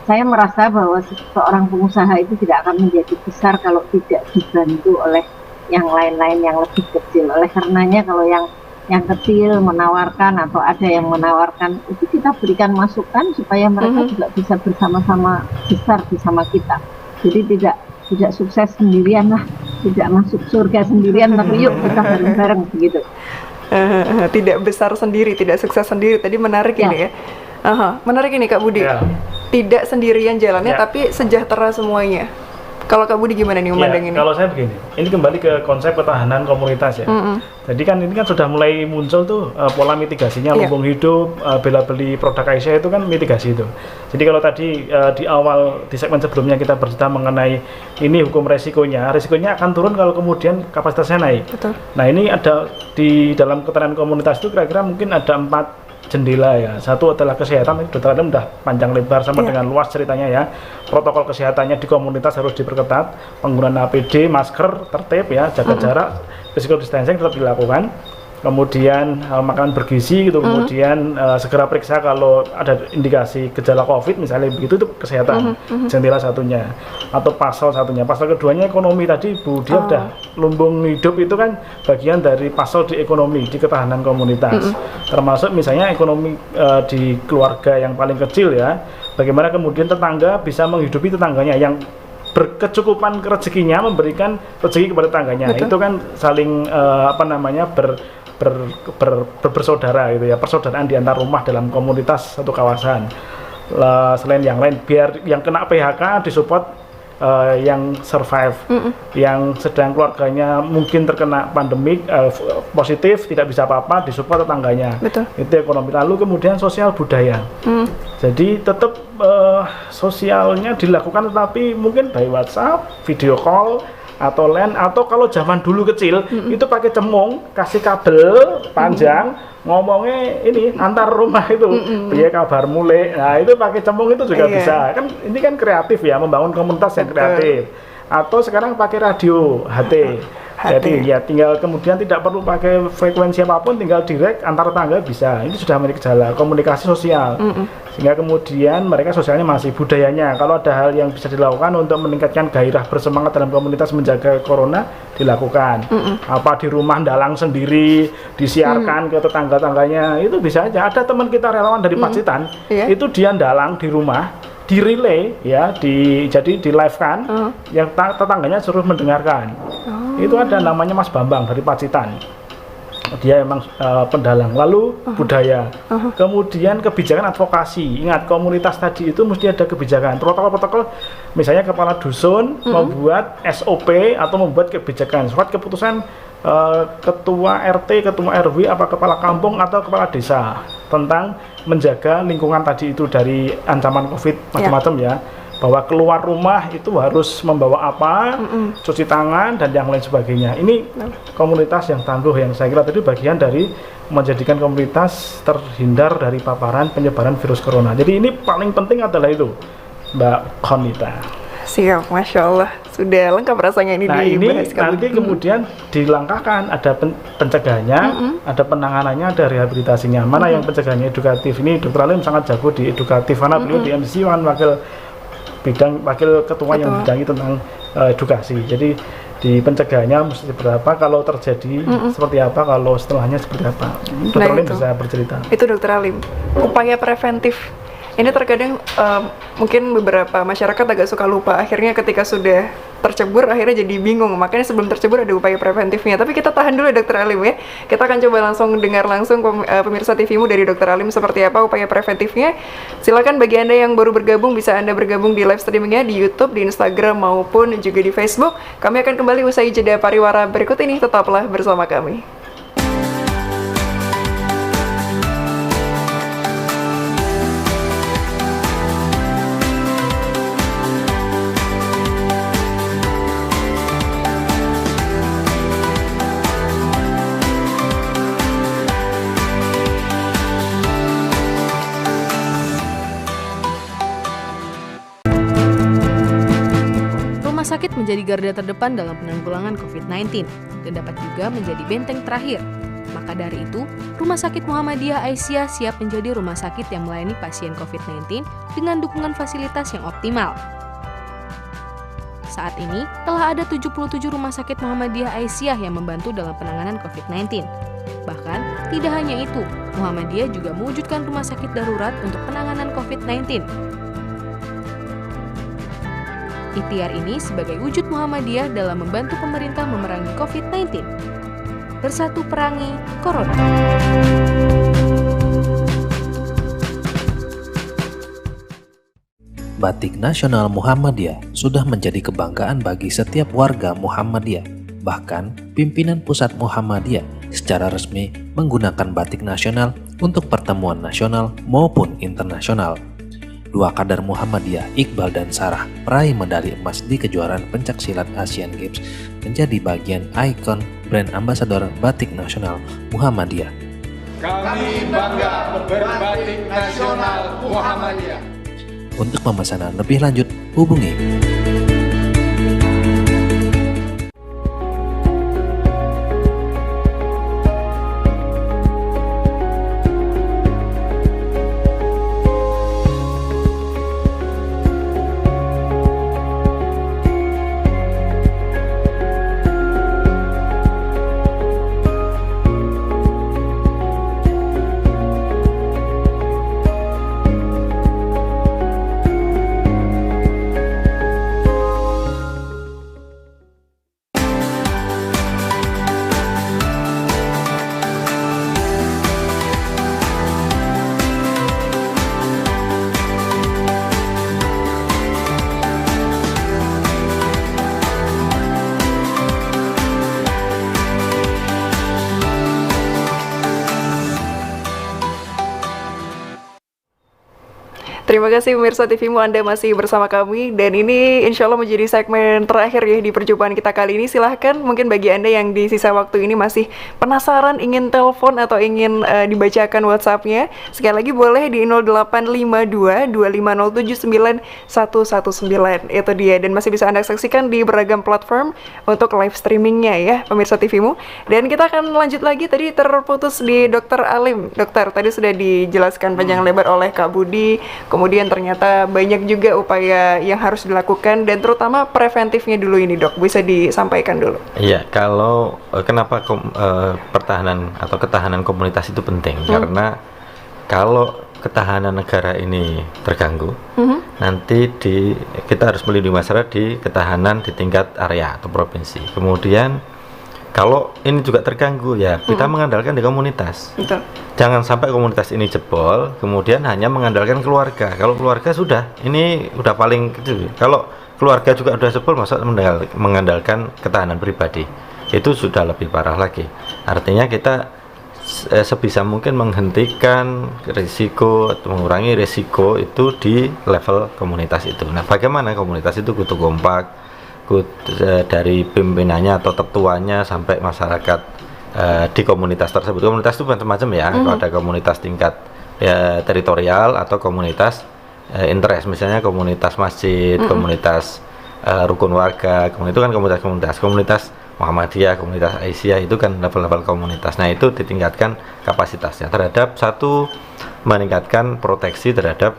saya merasa bahwa seorang pengusaha itu tidak akan menjadi besar kalau tidak dibantu oleh yang lain-lain yang lebih kecil. Oleh karenanya kalau yang yang kecil menawarkan atau ada yang menawarkan, itu kita berikan masukan supaya mereka juga bisa bersama-sama besar bersama kita. Jadi tidak sukses sendirian lah, tidak masuk surga sendirian, tapi yuk kita bareng-bareng begitu. Tidak besar sendiri, tidak sukses sendiri. Tadi menarik ini ya. Menarik ini Kak Budi. Tidak sendirian jalannya, tapi sejahtera semuanya. Kalau Kak Budi gimana nih memandang ini? Kalau saya begini, ini kembali ke konsep ketahanan komunitas ya. Jadi kan ini kan sudah mulai muncul tuh pola mitigasinya, lumbung hidup, bela beli produk Aisyah itu kan mitigasi itu. Jadi kalau tadi di awal di segmen sebelumnya kita bercerita mengenai ini hukum resikonya akan turun kalau kemudian kapasitasnya naik. Betul. Nah ini ada di dalam ketahanan komunitas itu kira-kira mungkin ada 4 jendela ya. Satu adalah kesehatan, Dr. Alim udah panjang lebar sama dengan luas ceritanya ya. Protokol kesehatannya di komunitas harus diperketat, penggunaan APD, masker, tertib ya, jaga jarak, physical distancing tetap dilakukan. Kemudian makanan bergizi gitu, kemudian segera periksa kalau ada indikasi gejala COVID misalnya begitu, itu kesehatan. Jendela satunya atau pasal satunya. Pasal keduanya ekonomi, tadi Bu Dia udah lumbung hidup itu kan bagian dari pasal di ekonomi, di ketahanan komunitas. Termasuk misalnya ekonomi di keluarga yang paling kecil ya. Bagaimana kemudian tetangga bisa menghidupi tetangganya yang berkecukupan rezekinya, memberikan rezeki kepada tetangganya. Betul. Itu kan saling bersaudara gitu ya, persaudaraan di antar rumah dalam komunitas satu kawasan. Selain yang lain, biar yang kena PHK disupport yang survive, yang sedang keluarganya mungkin terkena pandemik positif tidak bisa apa-apa, disupport tetangganya. Betul. Itu ekonomi. Lalu kemudian sosial budaya. Jadi tetap sosialnya dilakukan, tetapi mungkin by WhatsApp, video call atau LAN, atau kalau zaman dulu kecil itu pakai cemung, kasih kabel panjang, ngomongnya ini antar rumah itu, piye kabar mulai. Nah itu pakai cemung itu juga bisa. Kan ini kan kreatif ya, membangun komunitas yang kreatif. Atau sekarang pakai radio HT. Jadi ya tinggal kemudian tidak perlu pakai frekuensi apapun, tinggal direct antar tetangga bisa. Itu sudah menjadi gejala komunikasi sosial. Sehingga kemudian mereka sosialnya masih, budayanya. Kalau ada hal yang bisa dilakukan untuk meningkatkan gairah bersemangat dalam komunitas menjaga corona, dilakukan. Apa di rumah dalang sendiri, disiarkan ke tetangga-tangganya, itu bisa aja. Ada teman kita relawan dari Pacitan, itu dia dalang di rumah, di relay ya, jadi di live kan, yang tetangganya suruh mendengarkan. Itu ada namanya Mas Bambang dari Pacitan. Dia memang pendalang. Lalu budaya, kemudian kebijakan advokasi. Ingat, komunitas tadi itu mesti ada kebijakan, protokol-protokol. Misalnya kepala dusun membuat SOP atau membuat kebijakan, surat keputusan ketua RT, ketua RW, apa kepala kampung atau kepala desa tentang menjaga lingkungan tadi itu dari ancaman COVID macam-macam ya. Bahwa keluar rumah itu harus membawa apa, cuci tangan dan yang lain sebagainya. Ini komunitas yang tangguh, yang saya kira tadi bagian dari menjadikan komunitas terhindar dari paparan penyebaran virus corona. Jadi ini paling penting adalah itu, Mbak Konita. Siap, Masya Allah. Sudah lengkap rasanya ini dibahas. Nah ini nanti kemudian dilangkahkan, ada pencegahannya, ada penanganannya, ada rehabilitasinya. Mana yang pencegahannya edukatif? Ini Dr. Alim sangat jago di edukatif, karena beliau di MCC kan wakil ketua yang bidangi tentang edukasi. Jadi di pencegahannya mesti berapa, kalau terjadi seperti apa, kalau setelahnya seperti apa. Dr. Alim bisa bercerita. Itu Dr. Alim. Upaya preventif. Ini terkadang mungkin beberapa masyarakat agak suka lupa. Akhirnya ketika sudah tercebur, akhirnya jadi bingung. Makanya sebelum tercebur ada upaya preventifnya. Tapi kita tahan dulu Dr. Alim ya. Kita akan coba langsung dengar langsung pemirsa TV-mu dari Dr. Alim seperti apa upaya preventifnya. Silakan bagi Anda yang baru bergabung, bisa Anda bergabung di live streamingnya di YouTube, di Instagram maupun juga di Facebook. Kami akan kembali usai jeda pariwara berikut ini. Tetaplah bersama kami. Rumah sakit menjadi garda terdepan dalam penanggulangan COVID-19 dan dapat juga menjadi benteng terakhir. Maka dari itu, Rumah Sakit Muhammadiyah Aisyah siap menjadi rumah sakit yang melayani pasien COVID-19 dengan dukungan fasilitas yang optimal. Saat ini, telah ada 77 Rumah Sakit Muhammadiyah Aisyah yang membantu dalam penanganan COVID-19. Bahkan, Tidak hanya itu, Muhammadiyah juga mewujudkan rumah sakit darurat untuk penanganan COVID-19. Ikhtiar ini sebagai wujud Muhammadiyah dalam membantu pemerintah memerangi COVID-19. Bersatu perangi Corona. Batik nasional Muhammadiyah sudah menjadi kebanggaan bagi setiap warga Muhammadiyah. Bahkan, pimpinan pusat Muhammadiyah secara resmi menggunakan batik nasional untuk pertemuan nasional maupun internasional. Dua kader Muhammadiyah, Iqbal dan Sarah, peraih medali emas di kejuaraan pencaksilat Asian Games, menjadi bagian ikon brand ambasador batik nasional Muhammadiyah. Kami bangga berbatik nasional Muhammadiyah. Untuk pemesanan lebih lanjut, hubungi Terima kasih pemirsa TVmu, Anda masih bersama kami, dan ini insya Allah menjadi segmen terakhir ya di perjumpaan kita kali ini. Silahkan mungkin bagi Anda yang di sisa waktu ini masih penasaran ingin telepon atau ingin dibacakan WhatsApp-nya, sekali lagi boleh di 0852 2507919, itu dia, dan masih bisa Anda saksikan di beragam platform untuk live streamingnya ya pemirsa TVmu. Dan kita akan lanjut lagi, tadi terputus di Dr. Alim. Dokter, tadi sudah dijelaskan panjang lebar oleh Kak Budi. Kemudian ternyata banyak juga upaya yang harus dilakukan, dan terutama preventifnya dulu ini dok, bisa disampaikan dulu. Iya, kalau kenapa pertahanan atau ketahanan komunitas itu penting, karena kalau ketahanan negara ini terganggu, nanti kita harus melindungi masyarakat di ketahanan di tingkat area atau provinsi. Kemudian kalau ini juga terganggu ya kita mengandalkan di komunitas. Betul. Jangan sampai komunitas ini jebol, kemudian hanya mengandalkan keluarga. Kalau keluarga ini udah paling kecil. Kalau keluarga juga udah jebol, masa mengandalkan ketahanan pribadi, itu sudah lebih parah lagi. Artinya kita sebisa mungkin menghentikan risiko atau mengurangi risiko itu di level komunitas itu. Nah, bagaimana komunitas itu kudu kompak, dari pimpinannya atau tetuanya sampai masyarakat di komunitas tersebut. Komunitas itu macam-macam ya. Ada komunitas tingkat teritorial atau komunitas interest, misalnya komunitas masjid, komunitas rukun warga, itu kan komunitas Muhammadiyah, komunitas Aisyah, itu kan level-level komunitas. Nah, itu ditingkatkan kapasitasnya terhadap satu, meningkatkan proteksi terhadap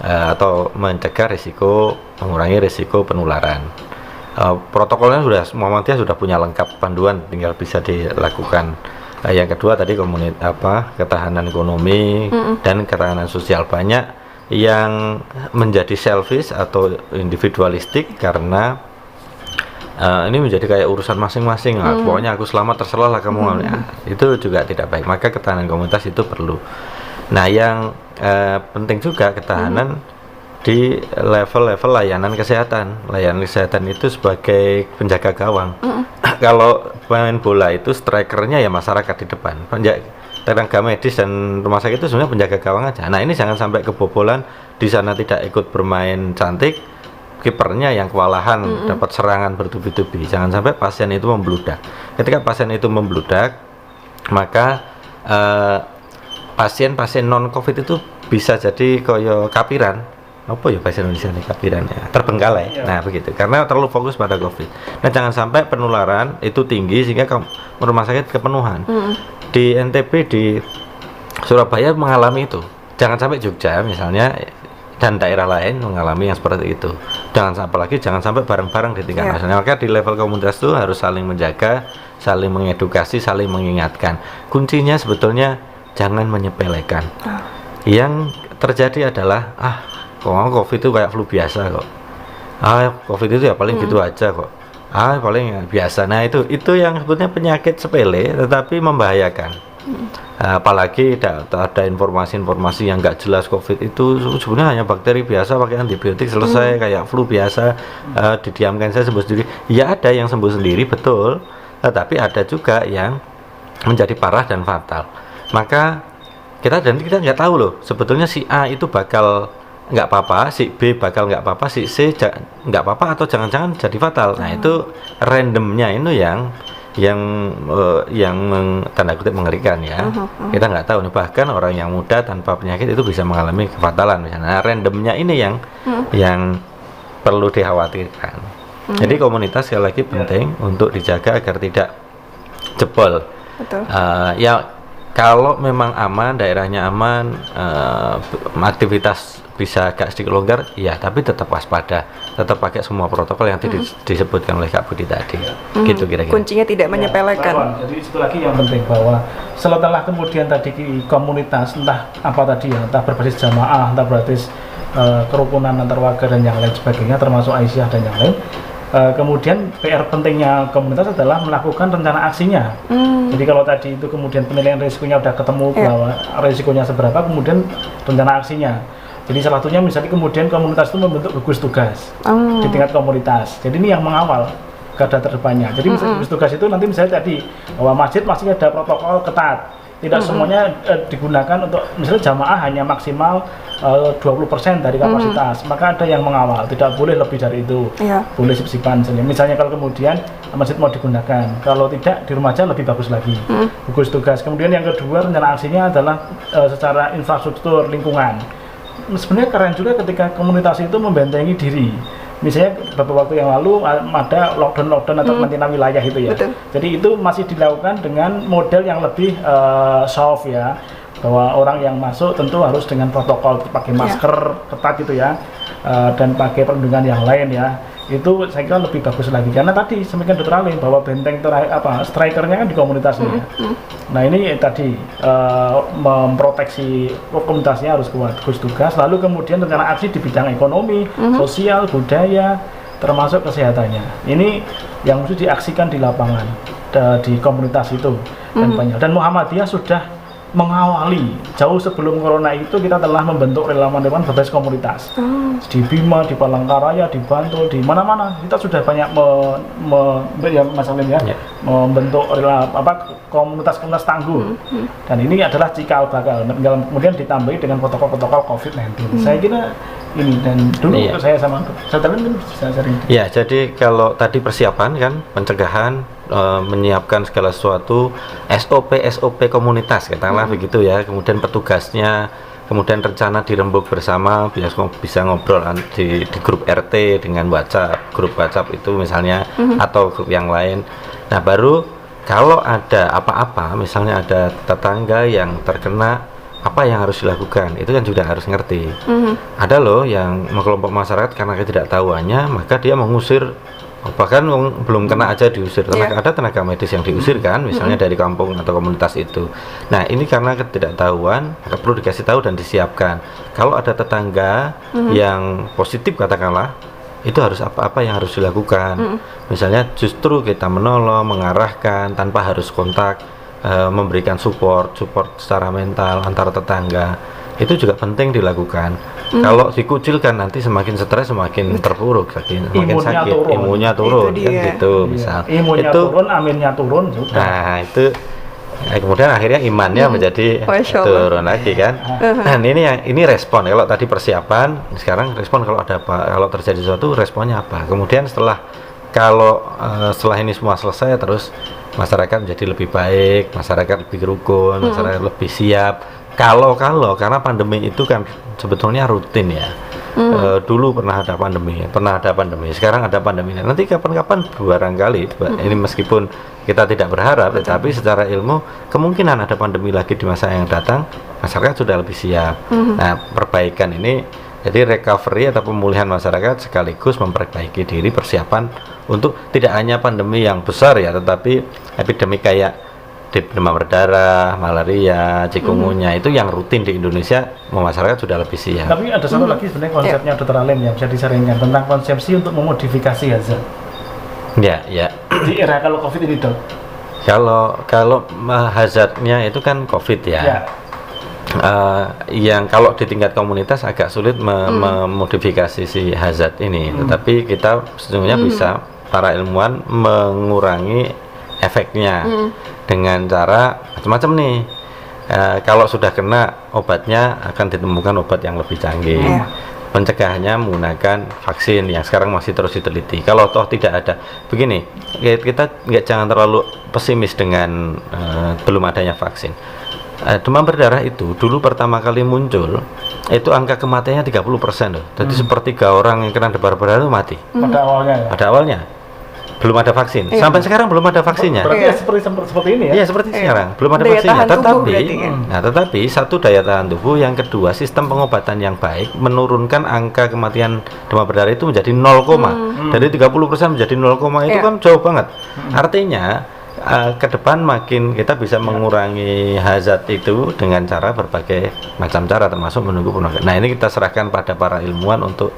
atau mencegah risiko, mengurangi risiko penularan. Protokolnya Muhammadiyah sudah punya lengkap panduan, tinggal bisa dilakukan. Yang kedua tadi ketahanan ekonomi dan ketahanan sosial. Banyak yang menjadi selfish atau individualistik karena ini menjadi kayak urusan masing-masing. Pokoknya aku selamat, terserah lah kamu. Itu juga tidak baik. Maka ketahanan komunitas itu perlu. Nah, yang penting juga ketahanan di level-level layanan kesehatan. Layanan kesehatan itu sebagai penjaga gawang. Kalau pemain bola itu strikernya ya masyarakat di depan. Tenaga medis dan rumah sakit itu sebenarnya penjaga gawang aja. Nah, ini jangan sampai kebobolan, di sana tidak ikut bermain cantik, kipernya yang kewalahan dapat serangan bertubi-tubi. Jangan sampai pasien itu membludak. Ketika pasien itu membludak, maka pasien-pasien non-COVID itu bisa jadi koyo kapiran. Apa ya bahasa Indonesia nih, kapiran ya, terbengkalai. Nah, begitu, karena terlalu fokus pada COVID. Nah, jangan sampai penularan itu tinggi sehingga rumah sakit kepenuhan. Di NTB, di Surabaya mengalami itu. Jangan sampai Jogja misalnya dan daerah lain mengalami yang seperti itu. Apalagi jangan sampai bareng-bareng di tingkat nasional. Maka di level komunitas itu harus saling menjaga, saling mengedukasi, saling mengingatkan. Kuncinya sebetulnya jangan menyepelekan. Yang terjadi adalah COVID itu kayak flu biasa kok. COVID itu ya paling gitu aja kok. Paling biasa. Nah itu yang sebetulnya penyakit sepele tetapi membahayakan. Apalagi ada informasi-informasi yang nggak jelas COVID itu sebenarnya hanya bakteri biasa pakai antibiotik selesai, kayak flu biasa, didiamkan saya sembuh sendiri. Ya ada yang sembuh sendiri betul, tetapi ada juga yang menjadi parah dan fatal. Maka kita nggak tahu loh sebetulnya si A itu bakal nggak apa-apa, si B bakal nggak apa-apa, si C nggak apa-apa atau jangan-jangan jadi fatal. Nah itu randomnya itu yang tanda kutip mengerikan ya. Kita nggak tahu nih, bahkan orang yang muda tanpa penyakit itu bisa mengalami kefatalan misalnya. Nah, randomnya ini yang perlu dikhawatirkan. Jadi komunitas sekali lagi penting untuk dijaga agar tidak jebol. Betul. Ya kalau memang aman, daerahnya aman, aktivitas bisa agak sedikit longgar, ya tapi tetap waspada, tetap pakai semua protokol yang disebutkan oleh Kak Budi tadi. Gitu kira-kira. Kuncinya tidak menyepelekan. Jadi itu lagi yang penting, bahwa setelah kemudian tadi komunitas entah apa tadi ya, entah berbasis jamaah, entah berbasis kerukunan antar warga dan yang lain sebagainya, termasuk Aisyah dan yang lain. Kemudian PR pentingnya komunitas adalah melakukan rencana aksinya. Jadi kalau tadi itu kemudian penilaian risikonya udah ketemu bahwa risikonya seberapa, kemudian rencana aksinya. Jadi salah satunya misalnya kemudian komunitas itu membentuk gugus tugas di tingkat komunitas. Jadi ini yang mengawal garda terdepannya. Jadi misalnya gugus tugas itu nanti misalnya tadi bahwa masjid masih ada protokol ketat. Tidak semuanya digunakan untuk misalnya jamaah hanya maksimal 20% dari kapasitas. Maka ada yang mengawal, tidak boleh lebih dari itu. Boleh sip-sipan saja. Misalnya kalau kemudian masjid mau digunakan, kalau tidak di rumah aja lebih bagus lagi. Gugus tugas. Kemudian yang kedua rencana aksinya adalah secara infrastruktur lingkungan. Sebenarnya keren juga ketika komunitas itu membentengi diri. Misalnya beberapa waktu yang lalu ada lockdown atau karantina wilayah itu ya. Betul. Jadi itu masih dilakukan dengan model yang lebih soft ya, bahwa orang yang masuk tentu harus dengan protokol pakai masker ketat gitu ya, dan pakai perlindungan yang lain ya. Itu saya kira lebih bagus lagi karena tadi semakin Dr. Alim bahwa benteng strikernya kan di komunitasnya. Nah ini tadi memproteksi komunitasnya harus kuat, gugus tugas, lalu kemudian rencana aksi di bidang ekonomi, sosial, budaya, termasuk kesehatannya. Ini yang mesti diaksikan di lapangan di komunitas itu dan banyak. Dan Muhammadiyah sudah mengawali jauh sebelum corona itu kita telah membentuk relawan-relawan berbasis komunitas di Bima, di Palangkaraya, di Bantul, di mana-mana kita sudah banyak membentuk komunitas tangguh dan ini adalah cikal bakal kemudian ditambahi dengan protokol-protokol COVID-19. Saya kira ini dan dulu saya bisa sering. Ya, jadi kalau tadi persiapan kan pencegahan, menyiapkan segala sesuatu, SOP komunitas katakanlah begitu ya, kemudian petugasnya, kemudian rencana dirembuk bersama, bisa ngobrol di grup RT dengan grup WhatsApp itu misalnya, atau grup yang lain. Nah baru kalau ada apa-apa, misalnya ada tetangga yang terkena, apa yang harus dilakukan, itu kan juga harus ngerti. Ada loh yang kelompok masyarakat karena ketidaktahuannya, maka dia mengusir, bahkan belum kena aja diusir. Ada tenaga medis yang diusir kan, misalnya dari kampung atau komunitas itu. Nah ini karena ketidaktahuan, maka perlu dikasih tahu dan disiapkan. Kalau ada tetangga yang positif katakanlah, itu harus apa yang harus dilakukan. Misalnya justru kita menolong, mengarahkan tanpa harus kontak, memberikan support secara mental antar tetangga. Itu juga penting dilakukan. Kalau dikucilkan nanti semakin stres, semakin terpuruk, semakin sakit, imunnya turun kan gitu. Misal imunnya turun, aminnya turun juga. Nah itu kemudian akhirnya imannya menjadi turun lagi kan. Dan ini respon. Kalau tadi persiapan, sekarang respon kalau ada apa, kalau terjadi sesuatu responnya apa. Kemudian setelah ini semua selesai, terus masyarakat menjadi lebih baik, masyarakat lebih rukun, masyarakat lebih siap. Kalau karena pandemi itu kan sebetulnya rutin ya. Dulu pernah ada pandemi, sekarang ada pandemi. Nanti kapan-kapan barangkali ini meskipun kita tidak berharap, tetapi secara ilmu kemungkinan ada pandemi lagi di masa yang datang, masyarakat sudah lebih siap. Nah, perbaikan ini Jadi recovery atau pemulihan masyarakat sekaligus memperbaiki diri, persiapan untuk tidak hanya pandemi yang besar ya, tetapi epidemi kayak demam berdarah, malaria, cikungunya itu yang rutin di Indonesia, masyarakat sudah lebih siap. Tapi ada satu lagi sebenarnya konsepnya Dr. Alim yang bisa disaringkan tentang konsepsi untuk memodifikasi hazard. Ya. Di era kalau COVID ini, Dok. Kalau hazardnya itu kan COVID ya. Yang kalau di tingkat komunitas agak sulit memodifikasi si hazard ini, tetapi kita sesungguhnya bisa, para ilmuwan, mengurangi efeknya dengan cara macam-macam nih. Kalau sudah kena, obatnya akan ditemukan obat yang lebih canggih. Pencegahannya menggunakan vaksin yang sekarang masih terus diteliti. Kalau toh tidak ada, begini, kita jangan terlalu pesimis dengan belum adanya vaksin. Demam berdarah itu dulu pertama kali muncul, itu angka kematiannya 30% loh. Jadi sepertiga orang yang kena demam berdarah itu mati. Pada awalnya belum ada vaksin. Sampai sekarang belum ada vaksinnya. Berarti seperti ini ya? Iya, seperti sekarang belum ada daya vaksinnya. Tetapi Satu, daya tahan tubuh. Yang kedua, sistem pengobatan yang baik menurunkan angka kematian demam berdarah itu menjadi 0, dari 30% menjadi 0, itu kan jauh banget. Artinya ke depan makin kita bisa mengurangi hazard itu dengan cara berbagai macam cara, termasuk menunggu penularan. Nah, ini kita serahkan pada para ilmuwan untuk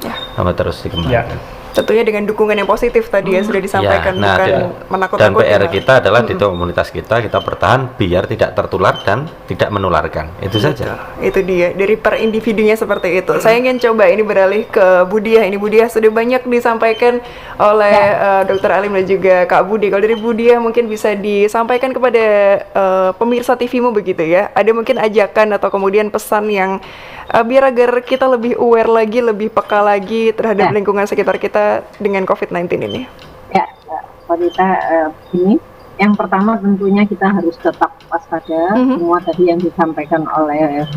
terus dikembangkan. Tentunya dengan dukungan yang positif tadi ya sudah disampaikan, bukan menakut-nakuti. Dan PR kita adalah di komunitas kita bertahan biar tidak tertular dan tidak menularkan. Itu saja. Itu dia, dari per individunya seperti itu. Saya ingin coba ini beralih ke Budiah. Ini Budiah sudah banyak disampaikan oleh Dr. Alim dan juga Kak Budi. Kalau dari Budiah mungkin bisa disampaikan kepada pemirsa TVmu begitu ya. Ada mungkin ajakan atau kemudian pesan yang biar agar kita lebih aware lagi, lebih peka lagi terhadap lingkungan sekitar kita dengan COVID-19 ini. Ya, wanita ini yang pertama tentunya kita harus tetap waspada. Semua tadi yang disampaikan oleh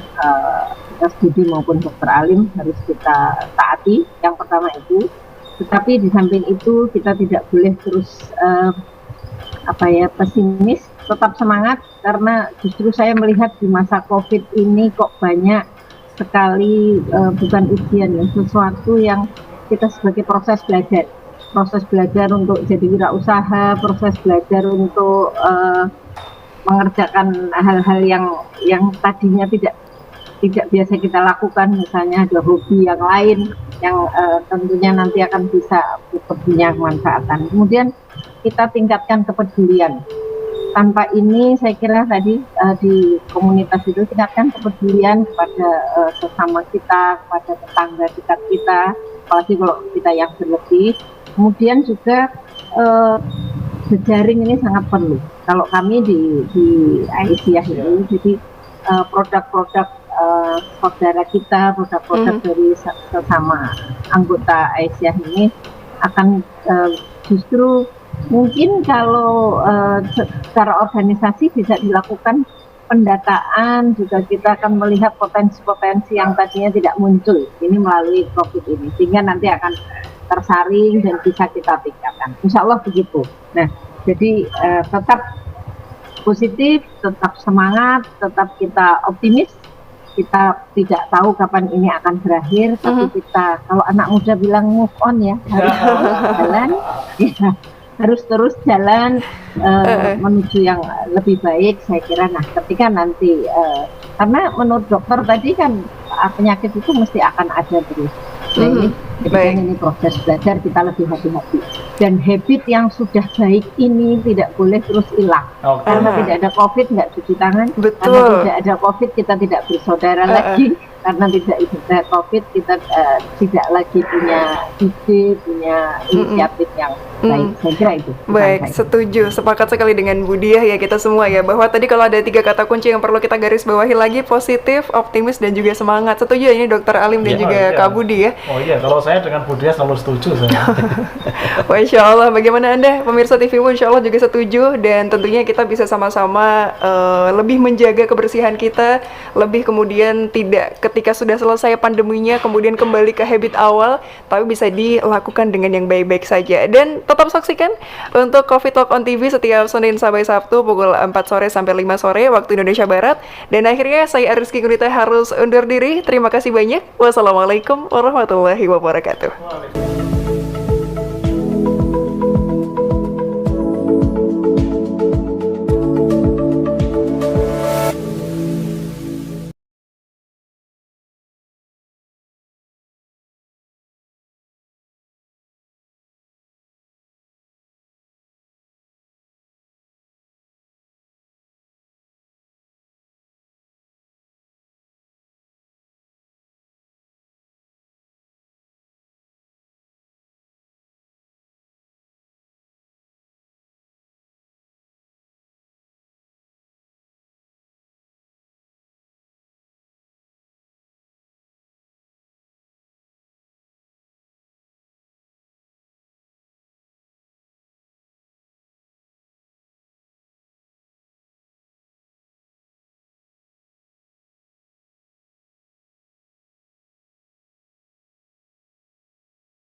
Mas Budi maupun Dr. Alim harus kita taati. Yang pertama itu, tetapi di samping itu kita tidak boleh terus pesimis, tetap semangat, karena justru saya melihat di masa COVID ini kok banyak sekali bukan ujian ya, sesuatu yang kita sebagai proses belajar untuk jadi wirausaha, proses belajar untuk mengerjakan hal-hal yang tadinya tidak biasa kita lakukan, misalnya ada hobi yang lain yang tentunya nanti akan bisa punya kemanfaatan. Kemudian kita tingkatkan kepedulian. Tanpa ini saya kira tadi di komunitas itu tingkatkan kepedulian kepada sesama kita, kepada tetangga dekat kita, apalagi kalau kita yang berlebih. Kemudian juga jejaring ini sangat perlu. Kalau kami di Aisyah ini, jadi produk-produk saudara kita, produk-produk dari sesama anggota Aisyah ini akan justru mungkin kalau secara organisasi bisa dilakukan pendataan, juga kita akan melihat potensi-potensi yang tadinya tidak muncul ini melalui COVID ini, sehingga nanti akan tersaring dan bisa kita tingkatkan. Insya Allah begitu. Nah, jadi tetap positif, tetap semangat, tetap kita optimis. Kita tidak tahu kapan ini akan berakhir, tapi kita, kalau anak muda bilang move on ya, harus jalan, ya, harus terus jalan menuju yang lebih baik, saya kira. Nah, ketika nanti karena menurut dokter tadi kan penyakit itu mesti akan ada terus. Nah, ini proses belajar, kita lebih hati-hati. Dan habit yang sudah baik ini tidak boleh terus hilang. Karena tidak ada COVID, nggak cuci tangan. Karena tidak ada COVID, kita tidak bersaudara lagi. Karena tidak ada COVID, kita tidak lagi punya ide, punya inisiatif yang baik. Saya kira itu. Baik, setuju. Sepakat sekali dengan Budiah ya kita semua ya, bahwa tadi kalau ada 3 kata kunci yang perlu kita garis bawahi lagi, positif, optimis, dan juga semangat. Setuju ini Dr. Alim dan juga Kak Budi ya. Oh iya, kalau saya saya dengan Bu Dia selalu setuju saya. Masya Allah, bagaimana Anda pemirsa TVmu? Insya Allah juga setuju, dan tentunya kita bisa sama-sama lebih menjaga kebersihan kita, lebih kemudian tidak ketika sudah selesai pandeminya kemudian kembali ke habit awal, tapi bisa dilakukan dengan yang baik-baik saja. Dan tetap saksikan untuk Coffee Talk on TV setiap Senin sampai Sabtu pukul 4 sore sampai 5 sore waktu Indonesia Barat. Dan akhirnya saya Rizky Gunita harus undur diri. Terima kasih banyak. Wassalamualaikum warahmatullahi wabarakatuh.